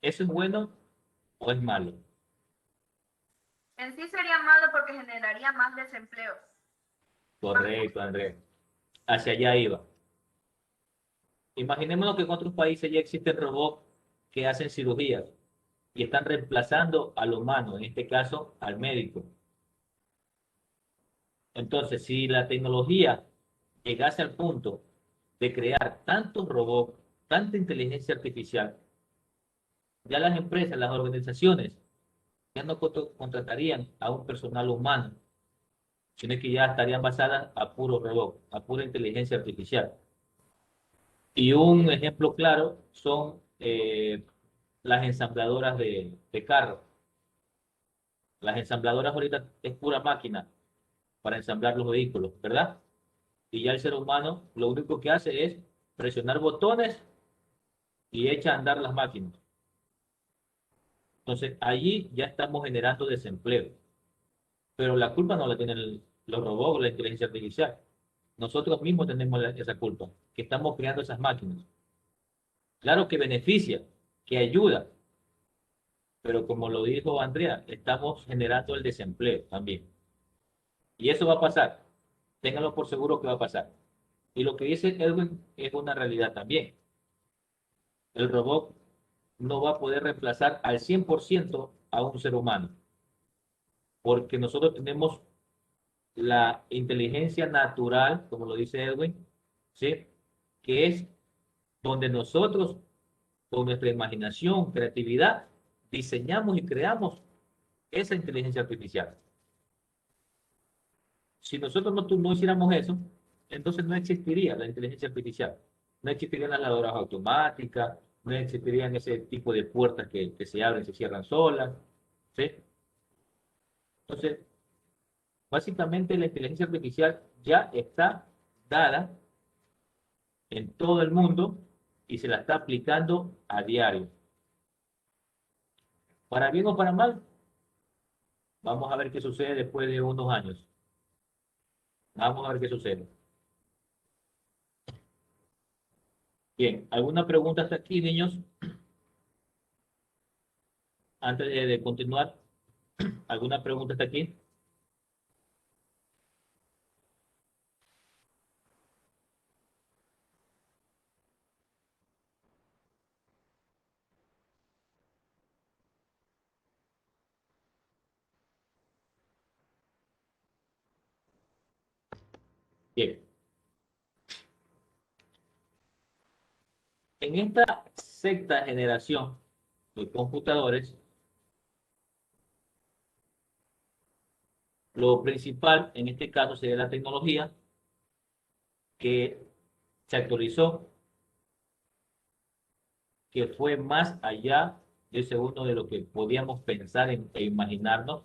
¿eso es bueno o es malo?
En sí sería malo porque generaría más desempleo.
Correcto, Andrea. Hacia allá iba. Imaginémonos que en otros países ya existen robots que hacen cirugías y están reemplazando al humano, en este caso al médico. Entonces, si la tecnología llegase al punto de crear tantos robots, tanta inteligencia artificial, ya las empresas, las organizaciones, ya no contratarían a un personal humano, sino que ya estarían basadas a puro robot, a pura inteligencia artificial. Y un ejemplo claro son las ensambladoras de carros. Las ensambladoras ahorita es pura máquina para ensamblar los vehículos, ¿verdad? Y ya el ser humano lo único que hace es presionar botones y echa a andar las máquinas. Entonces, allí ya estamos generando desempleo. Pero la culpa no la tienen los robots o la inteligencia artificial. Nosotros mismos tenemos esa culpa, que estamos creando esas máquinas. Claro que beneficia, que ayuda, pero como lo dijo Andrea, estamos generando el desempleo también. Y eso va a pasar. Ténganlo por seguro que va a pasar. Y lo que dice Edwin es una realidad también. El robot no va a poder reemplazar al 100% a un ser humano, porque nosotros tenemos la inteligencia natural, como lo dice Edwin, ¿sí? Que es donde nosotros, con nuestra imaginación, creatividad, diseñamos y creamos esa inteligencia artificial. Si nosotros no hiciéramos eso, entonces no existiría la inteligencia artificial. No existirían las lavadoras automáticas, no existirían ese tipo de puertas que se abren y se cierran solas, ¿sí? Entonces, básicamente la inteligencia artificial ya está dada en todo el mundo y se la está aplicando a diario. Para bien o para mal, vamos a ver qué sucede después de unos años. Vamos a ver qué sucede. Bien, ¿alguna pregunta hasta aquí, niños? Antes de continuar, ¿alguna pregunta hasta aquí? Bien. En esta sexta generación de computadores, lo principal en este caso sería la tecnología que se actualizó, que fue más allá de segundo de lo que podíamos pensar e imaginarnos,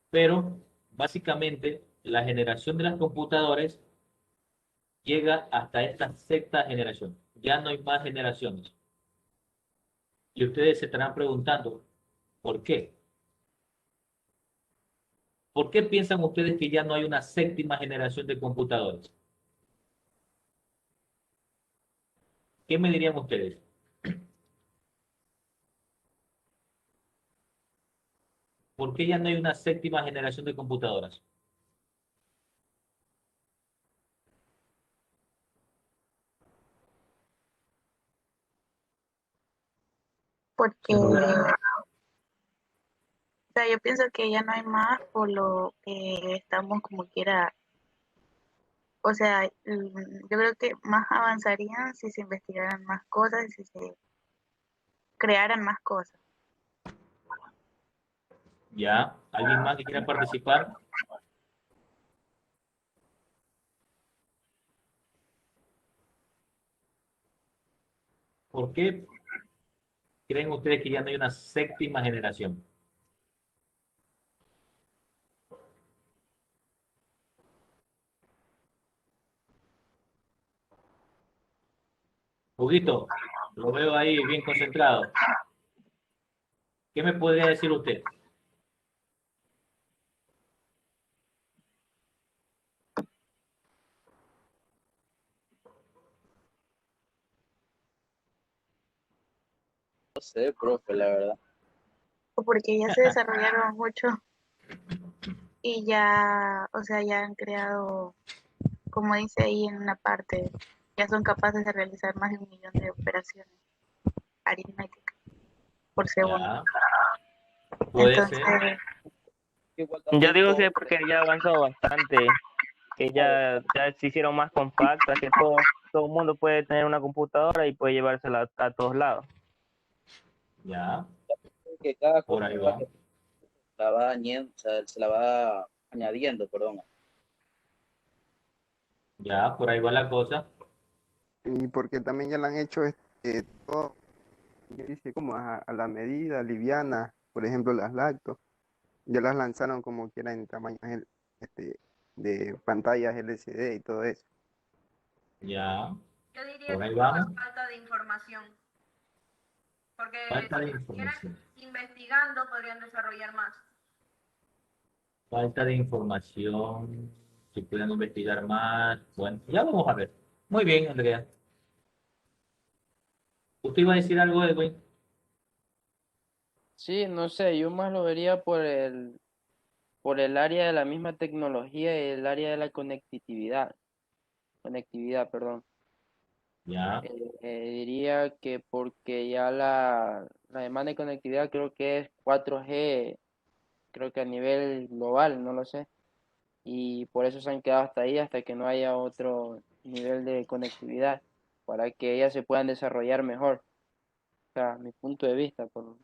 pero básicamente la generación de las computadoras llega hasta esta sexta generación. Ya no hay más generaciones. Y ustedes se estarán preguntando, ¿por qué? ¿Por qué piensan ustedes que ya no hay una séptima generación de computadores? ¿Qué me dirían ustedes? ¿Por qué ya no hay una séptima generación de computadoras?
Porque, o sea, yo pienso que ya no hay más por lo que estamos como quiera. O sea, yo creo que más avanzarían si se investigaran más cosas y si se crearan más cosas.
¿Ya? ¿Alguien más que quiera participar? ¿Por qué creen ustedes que ya no hay una séptima generación? Juguito, lo veo ahí bien concentrado. ¿Qué me podría decir usted?
No sé, profe, la verdad.
O porque ya se desarrollaron mucho y ya, o sea, ya han creado, como dice ahí en una parte, ya son capaces de realizar más de 1 millón de operaciones aritméticas por segundo.
Ya, puede
Entonces,
ser.
Igual
Yo
también
digo
todo,
que porque ya avanzó bastante, que ya se hicieron más compactas, que todo el mundo puede tener una computadora y puede llevársela a todos lados.
Ya,
que cada
por
cosa
ahí va.
la va añadiendo, o sea, se la va añadiendo, perdón.
Ya, por ahí va la cosa.
Y porque también ya lo han hecho todo, yo dice, como a la medida, liviana, por ejemplo, las lactos, ya las lanzaron como quiera en tamaños este, de pantallas LCD y todo eso.
Ya,
Yo diría
por
que
ahí
es
vamos.
por falta de información, porque
Falta
si
de
estuvieran
información.
investigando podrían desarrollar más.
Falta de información. Si puedan investigar más. Bueno, ya vamos a ver. Muy bien, Andrea. ¿Usted iba a decir algo, Edwin?
Sí, no sé, yo más lo vería por el área de la misma tecnología y el área de la conectividad, perdón.
Ya,
Diría que porque ya la demanda de conectividad creo que es 4G, creo que a nivel global, no lo sé. Y por eso se han quedado hasta ahí, hasta que no haya otro nivel de conectividad, para que ellas se puedan desarrollar mejor. O sea, mi punto de vista, no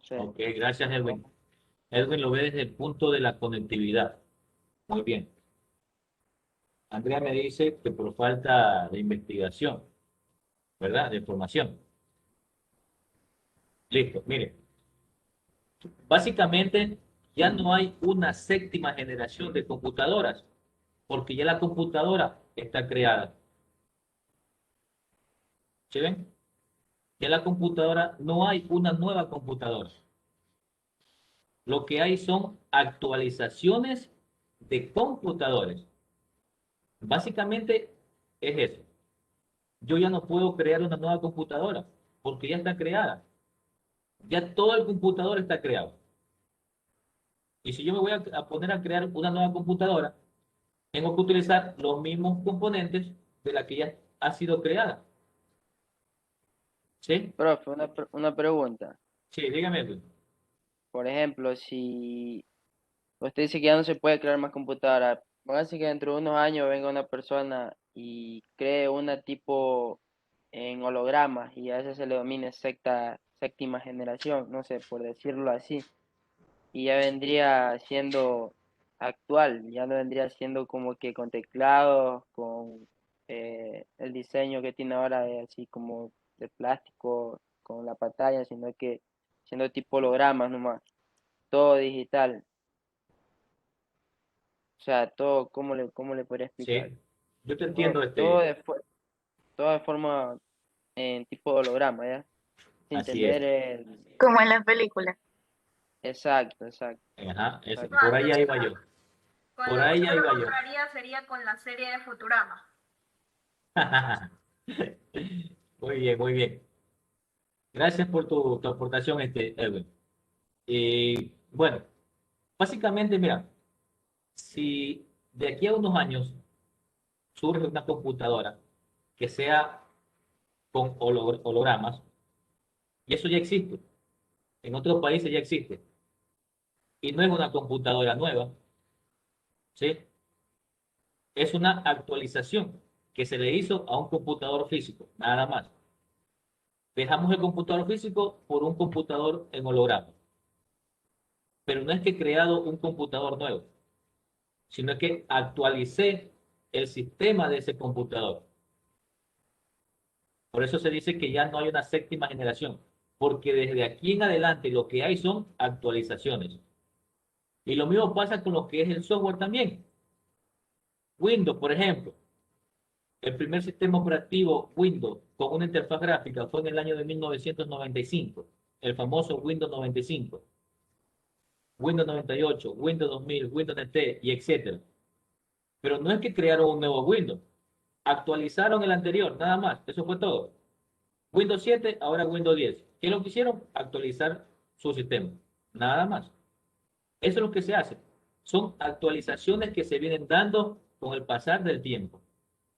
sé.
ok, gracias, Edwin. Edwin lo ve desde el punto de la conectividad. Muy bien. Andrea me dice que por falta de investigación, ¿verdad? De información. Listo, mire. Básicamente, ya no hay una séptima generación de computadoras. porque ya la computadora está creada. ¿Sí ven? Ya la computadora, no hay una nueva computadora. Lo que hay son actualizaciones de computadores. Básicamente es eso. Yo ya no puedo crear una nueva computadora porque ya está creada. Ya todo el computador está creado. Y si yo me voy a poner a crear una nueva computadora, tengo que utilizar los mismos componentes de la que ya ha sido creada. ¿Sí?
Profe, una pregunta.
Sí, dígame, Edwin.
Por ejemplo, si usted dice que ya no se puede crear más computadoras, póngase que dentro de unos años venga una persona y cree una tipo en hologramas y a eso se le domine séptima generación, no sé, por decirlo así, y ya vendría siendo actual, ya no vendría siendo como que con teclados, con el diseño que tiene ahora, así como de plástico, con la pantalla, sino que siendo tipo hologramas nomás, todo digital. O sea, todo, cómo le podría explicar?
Sí, yo te
Todo,
entiendo,
todo de forma en tipo de holograma, ¿ya? Sin
así es.
tener el...
Como en las películas.
Exacto, exacto,
Ajá,
exacto.
por ahí
Entonces,
iba yo.
con
Por
lo que
ahí
yo lo
iba yo.
compraría sería con la serie de Futurama.
Muy bien, muy bien. Gracias por tu aportación, Edwin. Bueno, básicamente, mira, si de aquí a unos años surge una computadora que sea con hologramas, y eso ya existe, en otros países ya existe, y no es una computadora nueva, ¿sí? Es una actualización que se le hizo a un computador físico, nada más. Dejamos el computador físico por un computador en holograma, pero no es que he creado un computador nuevo, sino que actualicé el sistema de ese computador. Por eso se dice que ya no hay una séptima generación, porque desde aquí en adelante lo que hay son actualizaciones. Y lo mismo pasa con lo que es el software también. Windows, por ejemplo, el primer sistema operativo Windows con una interfaz gráfica fue en el año de 1995, el famoso Windows 95, Windows 98, Windows 2000, Windows NT y etcétera. Pero no es que crearon un nuevo Windows, actualizaron el anterior, nada más, eso fue todo. Windows 7, ahora Windows 10. ¿Qué es lo que hicieron? Actualizar su sistema, nada más. Eso es lo que se hace. Son actualizaciones que se vienen dando con el pasar del tiempo.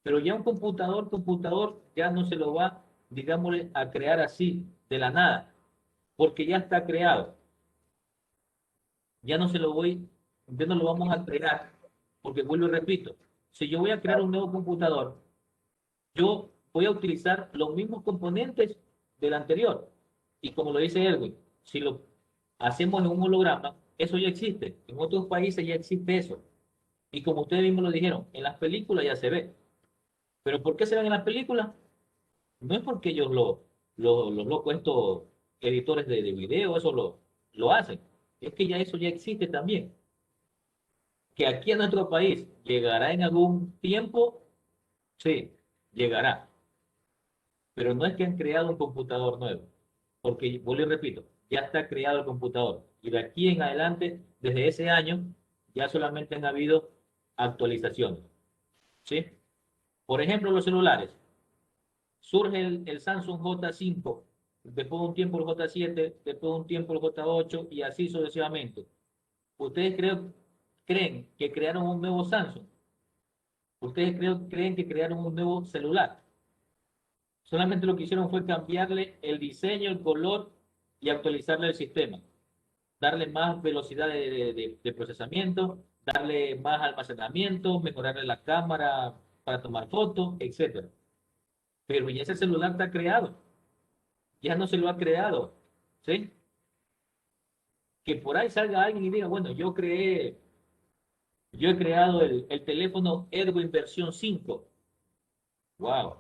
Pero ya un computador ya no se lo va, digámosle, a crear así, de la nada, porque ya está creado. Ya no lo vamos a crear, porque vuelvo y repito, si yo voy a crear un nuevo computador, yo voy a utilizar los mismos componentes del anterior. Y como lo dice Erwin, si lo hacemos en un holograma, eso ya existe. En otros países ya existe eso. Y como ustedes mismos lo dijeron, en las películas ya se ve. ¿Pero por qué se ven en las películas? No es porque ellos los locos, estos editores de video, eso lo hacen. Es que ya eso ya existe también. Que aquí en nuestro país llegará en algún tiempo, sí, llegará. Pero no es que han creado un computador nuevo, porque, vuelvo y repito, ya está creado el computador. Y de aquí en adelante, desde ese año, ya solamente han habido actualizaciones. ¿Sí? Por ejemplo, los celulares. Surge el Samsung J5, después de un tiempo el J7, después de un tiempo el J8 y así sucesivamente. ¿Ustedes creen que crearon un nuevo Samsung? ¿Ustedes creen que crearon un nuevo celular? Solamente lo que hicieron fue cambiarle el diseño, el color y actualizarle el sistema. Darle más velocidad de procesamiento, darle más almacenamiento, mejorarle la cámara para tomar fotos, etcétera. Pero ya ese celular está creado. Ya no se lo ha creado. ¿Sí? Que por ahí salga alguien y diga, bueno, yo he creado el teléfono Edwin versión 5. Wow.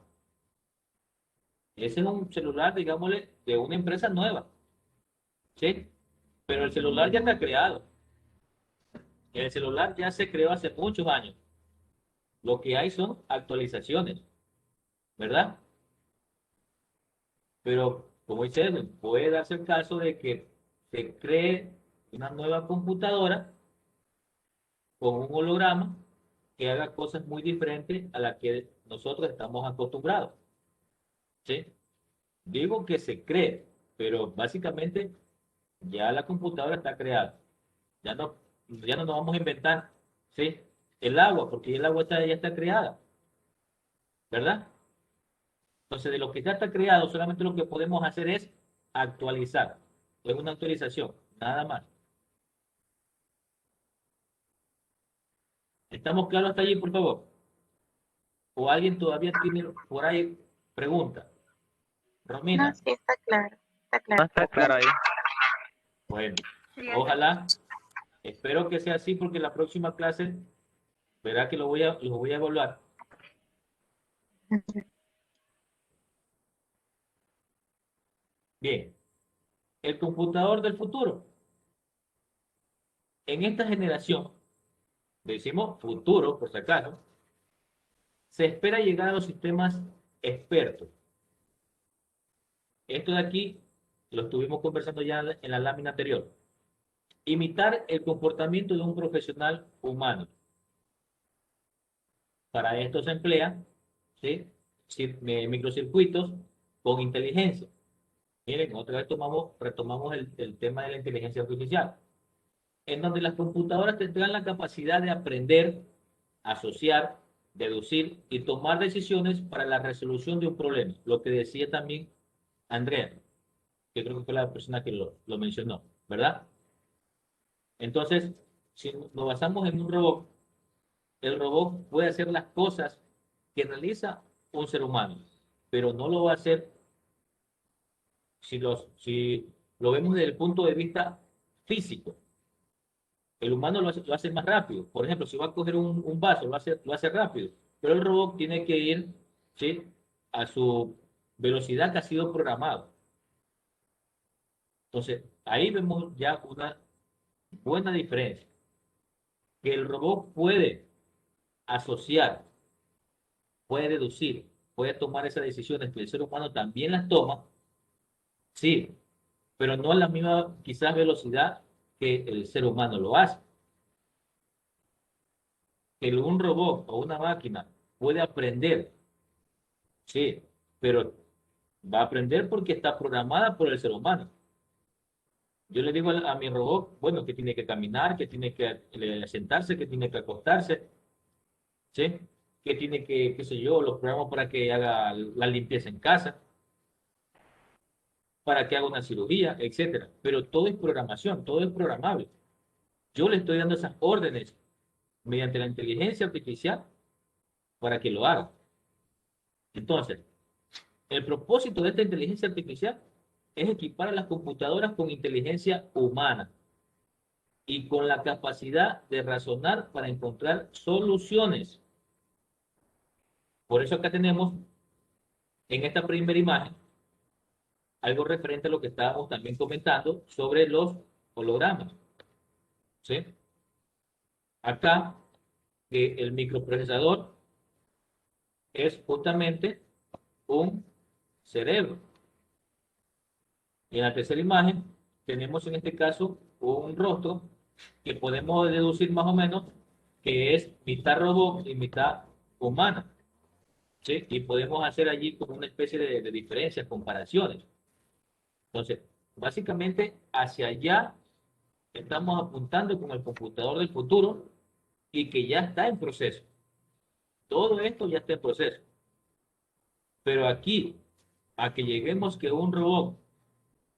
Ese es un celular, digámosle, de una empresa nueva. ¿Sí? Pero el celular ya está creado. El celular ya se creó hace muchos años. Lo que hay son actualizaciones, ¿verdad? Pero, como dice Edwin, puede darse el caso de que se cree una nueva computadora con un holograma que haga cosas muy diferentes a las que nosotros estamos acostumbrados. ¿Sí? Digo que se cree, pero básicamente ya la computadora está creada. Ya no, ya no nos vamos a inventar, ¿sí? El agua, porque el agua ya está creada, ¿verdad? Entonces, de lo que ya está creado, solamente lo que podemos hacer es actualizar. Es una actualización, nada más. ¿Estamos claros hasta allí, por favor? ¿O alguien todavía tiene por ahí pregunta?
No,
Romina,
sí, está claro, está
No
claro.
está claro ahí.
bueno,
Sí,
ojalá, espero que sea así porque la próxima clase verá que lo voy a evaluar. Bien, el computador del futuro. En esta generación, decimos futuro, por si acaso, se espera llegar a los sistemas expertos. Esto de aquí lo estuvimos conversando ya en la lámina anterior. Imitar el comportamiento de un profesional humano. Para esto se emplea, ¿sí? Microcircuitos con inteligencia. Miren, otra vez retomamos el tema de la inteligencia artificial, en donde las computadoras tendrán la capacidad de aprender, asociar, deducir y tomar decisiones para la resolución de un problema. Lo que decía también Andrea, que creo que fue la persona que lo mencionó, ¿verdad? Entonces, si nos basamos en un robot, el robot puede hacer las cosas que realiza un ser humano, pero no lo va a hacer si lo vemos desde el punto de vista físico. El humano lo hace más rápido. Por ejemplo, si va a coger un vaso, lo hace rápido. Pero el robot tiene que ir, ¿sí?, a su velocidad que ha sido programado. Entonces, ahí vemos ya una buena diferencia. Que el robot puede asociar, puede deducir, puede tomar esas decisiones que el ser humano también las toma, sí, pero no a la misma quizás velocidad que el ser humano lo hace. Que un robot o una máquina puede aprender, sí, pero va a aprender porque está programada por el ser humano. Yo le digo a mi robot, bueno, que tiene que caminar, que tiene que sentarse, que tiene que acostarse, ¿sí? Que tiene que, qué sé yo, los programos para que haga la limpieza en casa, para que haga una cirugía, etcétera. Pero todo es programación, todo es programable. Yo le estoy dando esas órdenes mediante la inteligencia artificial para que lo haga. Entonces, el propósito de esta inteligencia artificial es equipar a las computadoras con inteligencia humana y con la capacidad de razonar para encontrar soluciones. Por eso acá tenemos en esta primera imagen algo referente a lo que estábamos también comentando sobre los hologramas. ¿Sí? Acá el microprocesador es justamente un cerebro. Y en la tercera imagen tenemos en este caso un rostro que podemos deducir más o menos que es mitad robot y mitad humana. ¿Sí? Y podemos hacer allí como una especie de diferencias, comparaciones. Entonces, básicamente hacia allá estamos apuntando con el computador del futuro y que ya está en proceso. Todo esto ya está en proceso. Pero aquí, a que lleguemos que un robot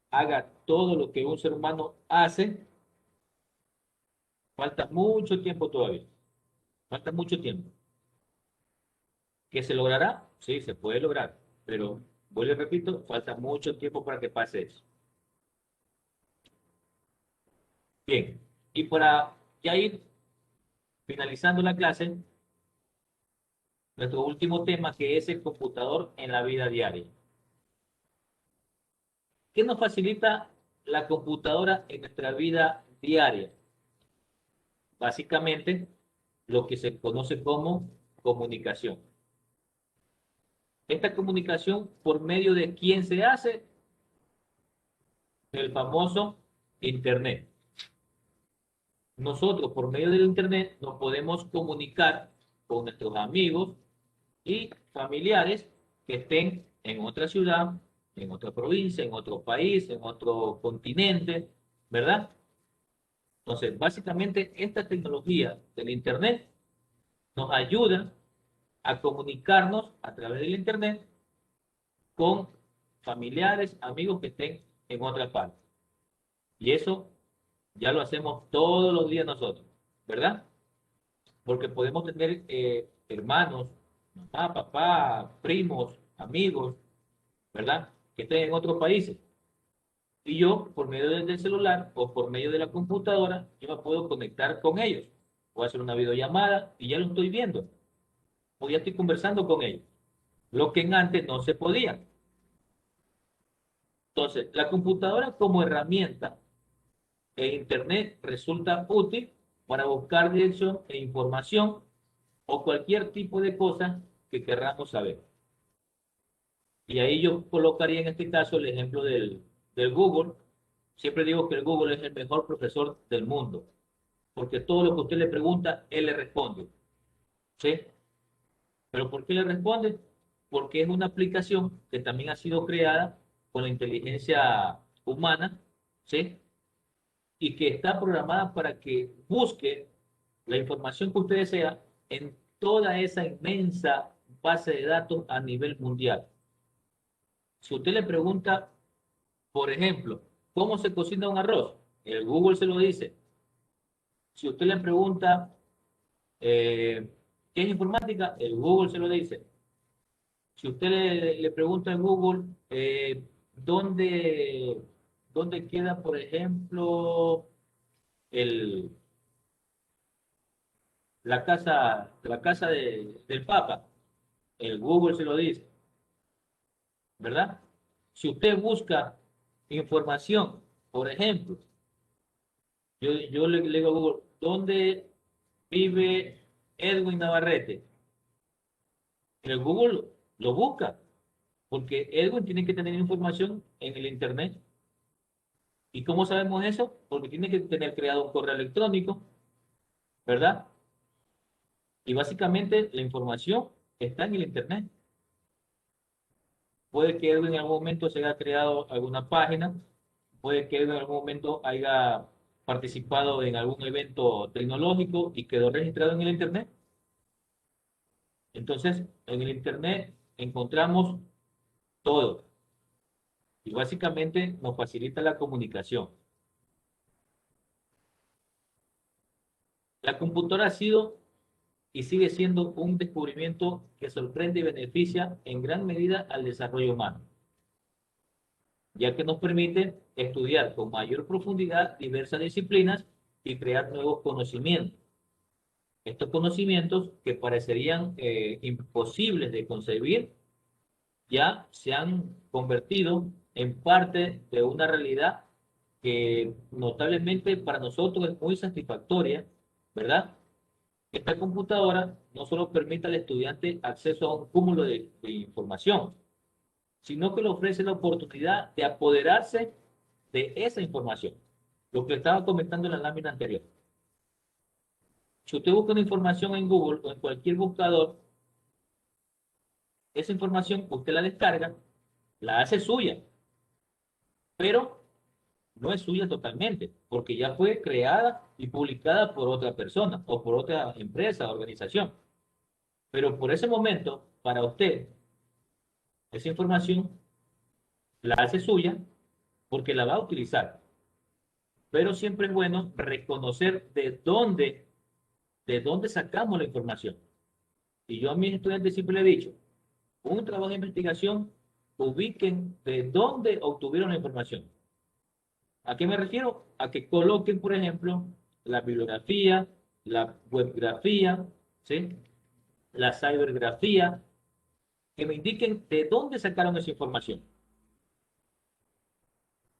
haga todo lo que un ser humano hace, falta mucho tiempo todavía. Falta mucho tiempo. ¿Qué se logrará? Sí, se puede lograr. Pero, vuelvo y repito, falta mucho tiempo para que pase eso. Bien. Y para ya ir finalizando la clase, nuestro último tema que es el computador en la vida diaria. ¿Qué nos facilita la computadora en nuestra vida diaria? Básicamente, lo que se conoce como comunicación. Esta comunicación, ¿por medio de quién se hace? El famoso Internet. Nosotros, por medio del Internet, nos podemos comunicar con nuestros amigos y familiares que estén en otra ciudad, en otra provincia, en otro país, en otro continente, ¿verdad? Entonces, básicamente, esta tecnología del Internet nos ayuda a comunicarnos a través del Internet con familiares, amigos que estén en otra parte. Y eso ya lo hacemos todos los días nosotros, ¿verdad? Porque podemos tener hermanos, mamá, papá, primos, amigos, ¿verdad? Que estén en otros países. Y yo, por medio del celular o por medio de la computadora, yo me puedo conectar con ellos. Puedo hacer una videollamada y ya lo estoy viendo. O ya estoy conversando con ellos. Lo que en antes no se podía. Entonces, la computadora como herramienta e Internet resulta útil para buscar dirección e información o cualquier tipo de cosa que queramos saber. Y ahí yo colocaría en este caso el ejemplo del Google. Siempre digo que el Google es el mejor profesor del mundo, porque todo lo que usted le pregunta, él le responde. ¿Sí? ¿Pero por qué le responde? Porque es una aplicación que también ha sido creada con la inteligencia humana, ¿sí? Y que está programada para que busque la información que usted desea en toda esa inmensa base de datos a nivel mundial. Si usted le pregunta, por ejemplo, ¿cómo se cocina un arroz? El Google se lo dice. Si usted le pregunta, ¿qué es informática? El Google se lo dice. Si usted le pregunta en Google, ¿dónde, dónde queda, por ejemplo, el, la casa del Papa? El Google se lo dice, ¿verdad? Si usted busca información, por ejemplo, yo le digo a Google, ¿dónde vive Edwin Navarrete? El Google lo busca, porque Edwin tiene que tener información en el Internet. ¿Y cómo sabemos eso? Porque tiene que tener creado un correo electrónico, ¿verdad? Y básicamente la información está en el Internet. Puede que Edwin en algún momento se haya creado alguna página, puede que Edwin en algún momento haya participado en algún evento tecnológico y quedó registrado en el Internet. Entonces, en el Internet encontramos todo y básicamente nos facilita la comunicación. La computadora ha sido y sigue siendo un descubrimiento que sorprende y beneficia en gran medida al desarrollo humano, ya que nos permite estudiar con mayor profundidad diversas disciplinas y crear nuevos conocimientos. Estos conocimientos que parecerían imposibles de concebir ya se han convertido en parte de una realidad que notablemente para nosotros es muy satisfactoria, ¿verdad? Esta computadora no solo permite al estudiante acceso a un cúmulo de información, sino que le ofrece la oportunidad de apoderarse de esa información. Lo que estaba comentando en la lámina anterior. Si usted busca una información en Google o en cualquier buscador, esa información usted la descarga, la hace suya, pero no es suya totalmente, porque ya fue creada y publicada por otra persona o por otra empresa o organización. Pero por ese momento, para usted, esa información la hace suya porque la va a utilizar. Pero siempre es bueno reconocer de dónde sacamos la información. Y yo a mis estudiantes siempre le he dicho, un trabajo de investigación, ubiquen de dónde obtuvieron la información. ¿A qué me refiero? A que coloquen, por ejemplo, la bibliografía, la webgrafía, ¿sí? La cybergrafía, que me indiquen de dónde sacaron esa información.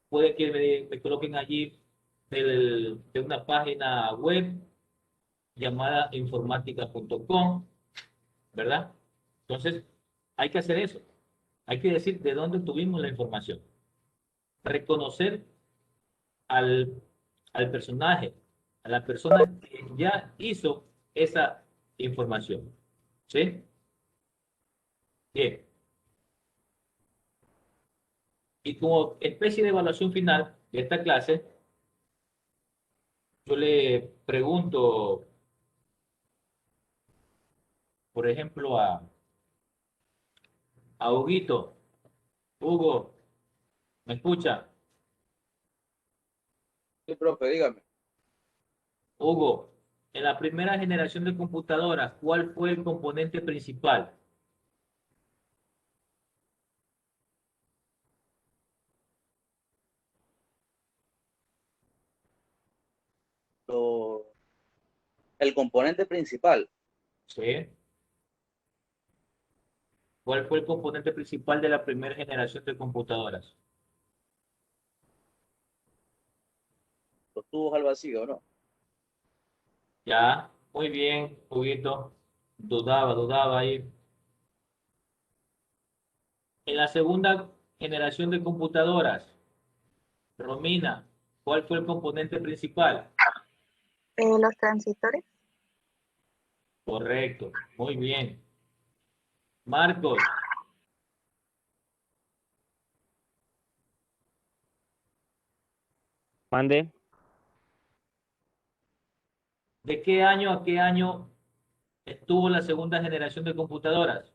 Puede que me coloquen allí de una página web llamada informática.com, ¿verdad? Entonces, hay que hacer eso. Hay que decir de dónde tuvimos la información. Reconocer al, al personaje, a la persona que ya hizo esa información. ¿Sí? Bien. Y como especie de evaluación final de esta clase, yo le pregunto, por ejemplo, a Huguito. Hugo, ¿me escucha?
Sí, profe, dígame.
Hugo, en la primera generación de computadoras, ¿cuál fue el componente principal?
Lo- el componente principal,
¿Sí? ¿Cuál fue el componente principal de la primera generación de computadoras?
los tubos al vacío, ¿no?
Ya, muy bien, Huguito. Dudaba ahí. En la segunda generación de computadoras, Romina, ¿cuál fue el componente principal?
Los transitores.
Correcto, muy bien. Marcos,
Mande.
¿de qué año a qué año estuvo la segunda generación de computadoras?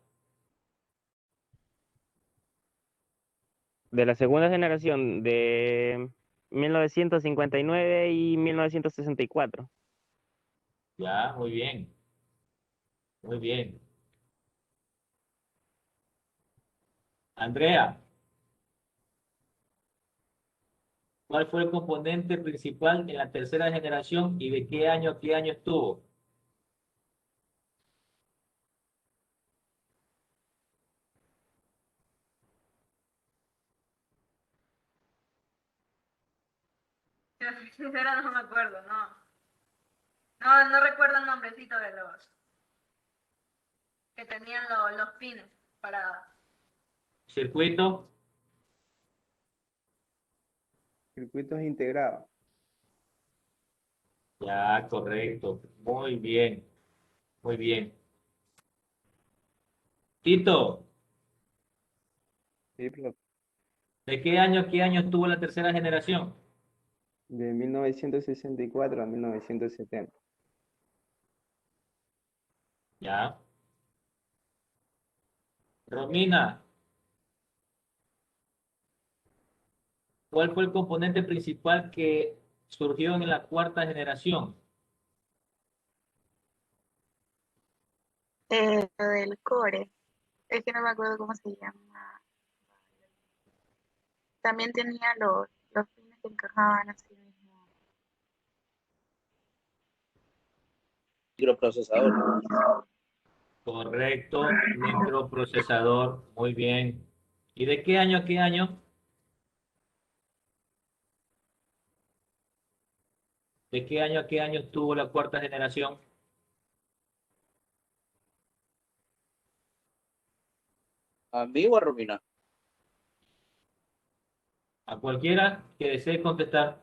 De la segunda generación de 1959 y 1964.
Ya, muy bien, muy bien. Andrea, ¿cuál fue el componente principal en la tercera generación y de qué año a qué año estuvo?
Si soy sincera, no me acuerdo, no. No, no recuerdo el nombrecito de los que tenían los pines para...
Circuito,
Circuitos integrados.
ya, correcto. Muy bien, muy bien. Tito,
Sí, profe.
¿de qué año a qué año estuvo la tercera generación?
De 1964 a 1970.
Ya. Romina, ¿cuál fue el componente principal que surgió en la cuarta generación?
Lo del core. Es que no me acuerdo cómo se llama. También tenía los pines que encajaban así mismo.
Microprocesador.
Correcto, microprocesador, muy bien. ¿Y de qué año a qué año? ¿De qué año a qué año estuvo la cuarta generación?
¿A mí o a Romina?
A cualquiera que desee contestar.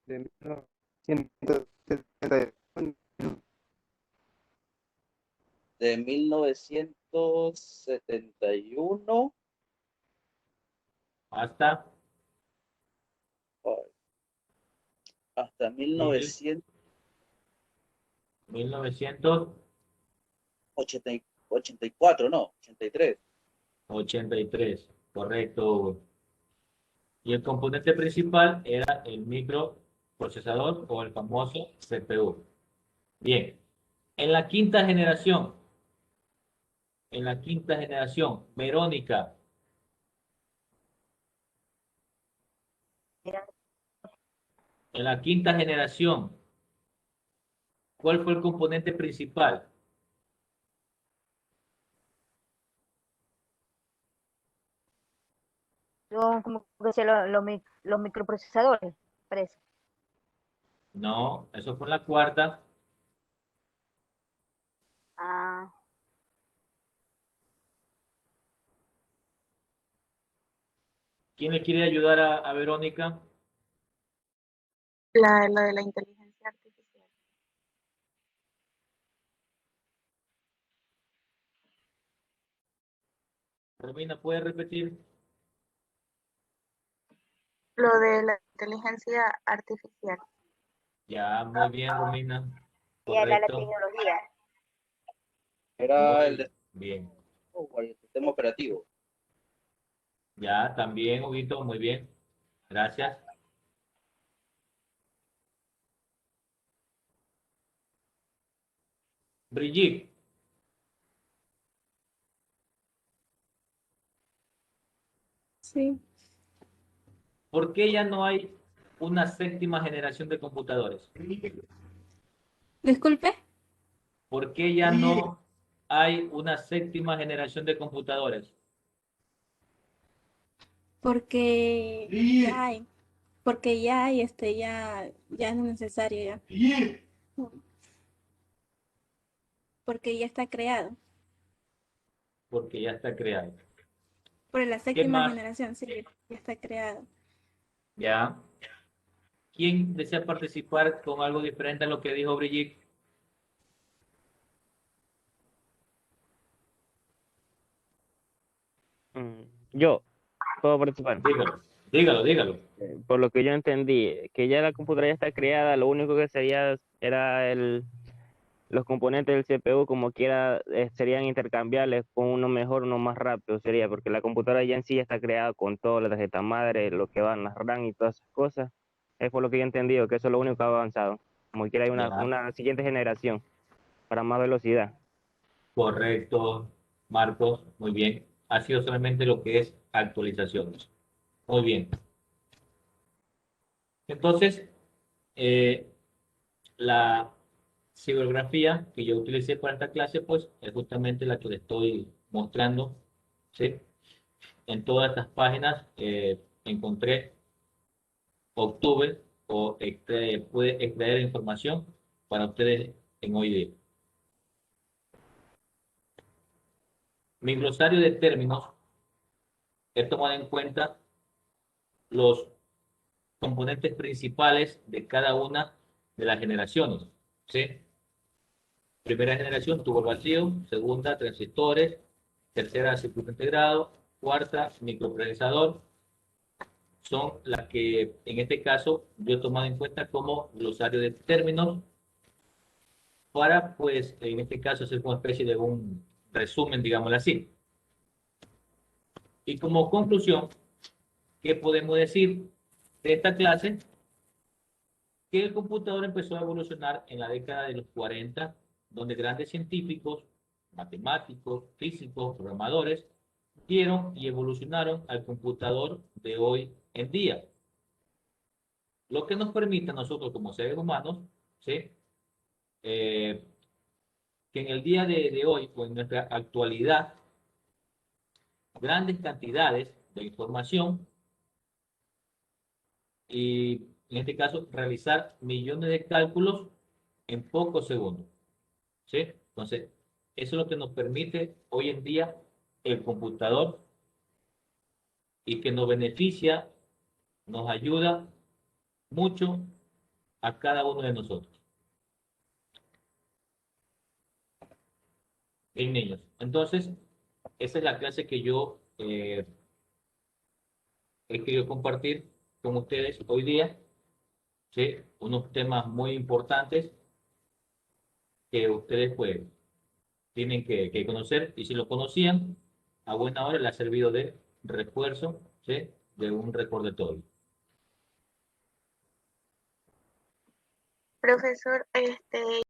De 1971.
De 1971
Hasta
hasta
mil-
1984,
1983.
no, 83.
Correcto, Hugo. Y el componente principal era el microprocesador o el famoso CPU. Bien, en la quinta generación, Verónica, en la quinta generación, ¿cuál fue el componente principal?
son como que sea los microprocesadores, parece.
No, eso fue en la cuarta.
Ah,
¿Quién le quiere ayudar a Verónica?
Lo de la inteligencia artificial.
Romina, ¿puede repetir?
Lo de la inteligencia artificial.
Ya, muy bien, Romina.
y la
Correcto.
tecnología.
Era el
Muy
de
bien.
software, el sistema operativo.
Ya, también, Huguito, muy bien. Gracias. Brigitte,
Sí.
¿por qué ya no hay una séptima generación de computadores?
Disculpe,
¿Por qué ya no hay una séptima generación de computadores?
porque ya hay, porque ya hay, ya no es necesario ya. Porque ya está creado.
Porque ya está creado.
Por la
¿Qué
séptima
más?
generación, sí, ya está creado.
Ya. ¿Quién desea participar con algo diferente a lo que dijo Brigitte?
Yo puedo participar.
Dígalo, dígalo, dígalo.
Por lo que yo entendí, que ya la computadora ya está creada, lo único que sería era los componentes del CPU como quiera serían intercambiables con uno mejor, uno más rápido sería, porque la computadora ya en sí ya está creada con toda la tarjeta madre, lo que van las RAM y todas esas cosas. Es por lo que yo he entendido, que eso es lo único que ha avanzado. Como quiera hay
Ya.
una siguiente generación para más velocidad.
Correcto, Marcos. Muy bien. Ha sido solamente lo que es actualizaciones. Muy bien. Entonces, eh, la psicografía que yo utilicé para esta clase, pues es justamente la que le estoy mostrando, ¿sí? En todas estas páginas encontré, obtuve pude extraer información para ustedes en hoy día. Mi glosario de términos he tomado en cuenta los componentes principales de cada una de las generaciones, ¿sí? Primera generación, tubo vacío; segunda, transistores; tercera, circuito integrado; cuarta, microprocesador. Son las que en este caso yo he tomado en cuenta como glosario de términos para, pues, en este caso hacer una especie de un resumen, digámoslo así. Y como conclusión, ¿qué podemos decir de esta clase? Que el computador empezó a evolucionar en la década de los 40, donde grandes científicos, matemáticos, físicos, programadores, dieron y evolucionaron al computador de hoy en día. Lo que nos permite a nosotros como seres humanos, ¿sí? Eh, que en el día de hoy o en nuestra actualidad, grandes cantidades de información y en este caso realizar millones de cálculos en pocos segundos. ¿Sí? Entonces, eso es lo que nos permite hoy en día el computador y que nos beneficia, nos ayuda mucho a cada uno de nosotros. Bien, niños. Entonces, esa es la clase que yo he querido compartir con ustedes hoy día. ¿Sí? Unos temas muy importantes que ustedes pues tienen que conocer, y si lo conocían, a buena hora les ha servido de refuerzo, ¿sí? De un recordatorio.
Profesor,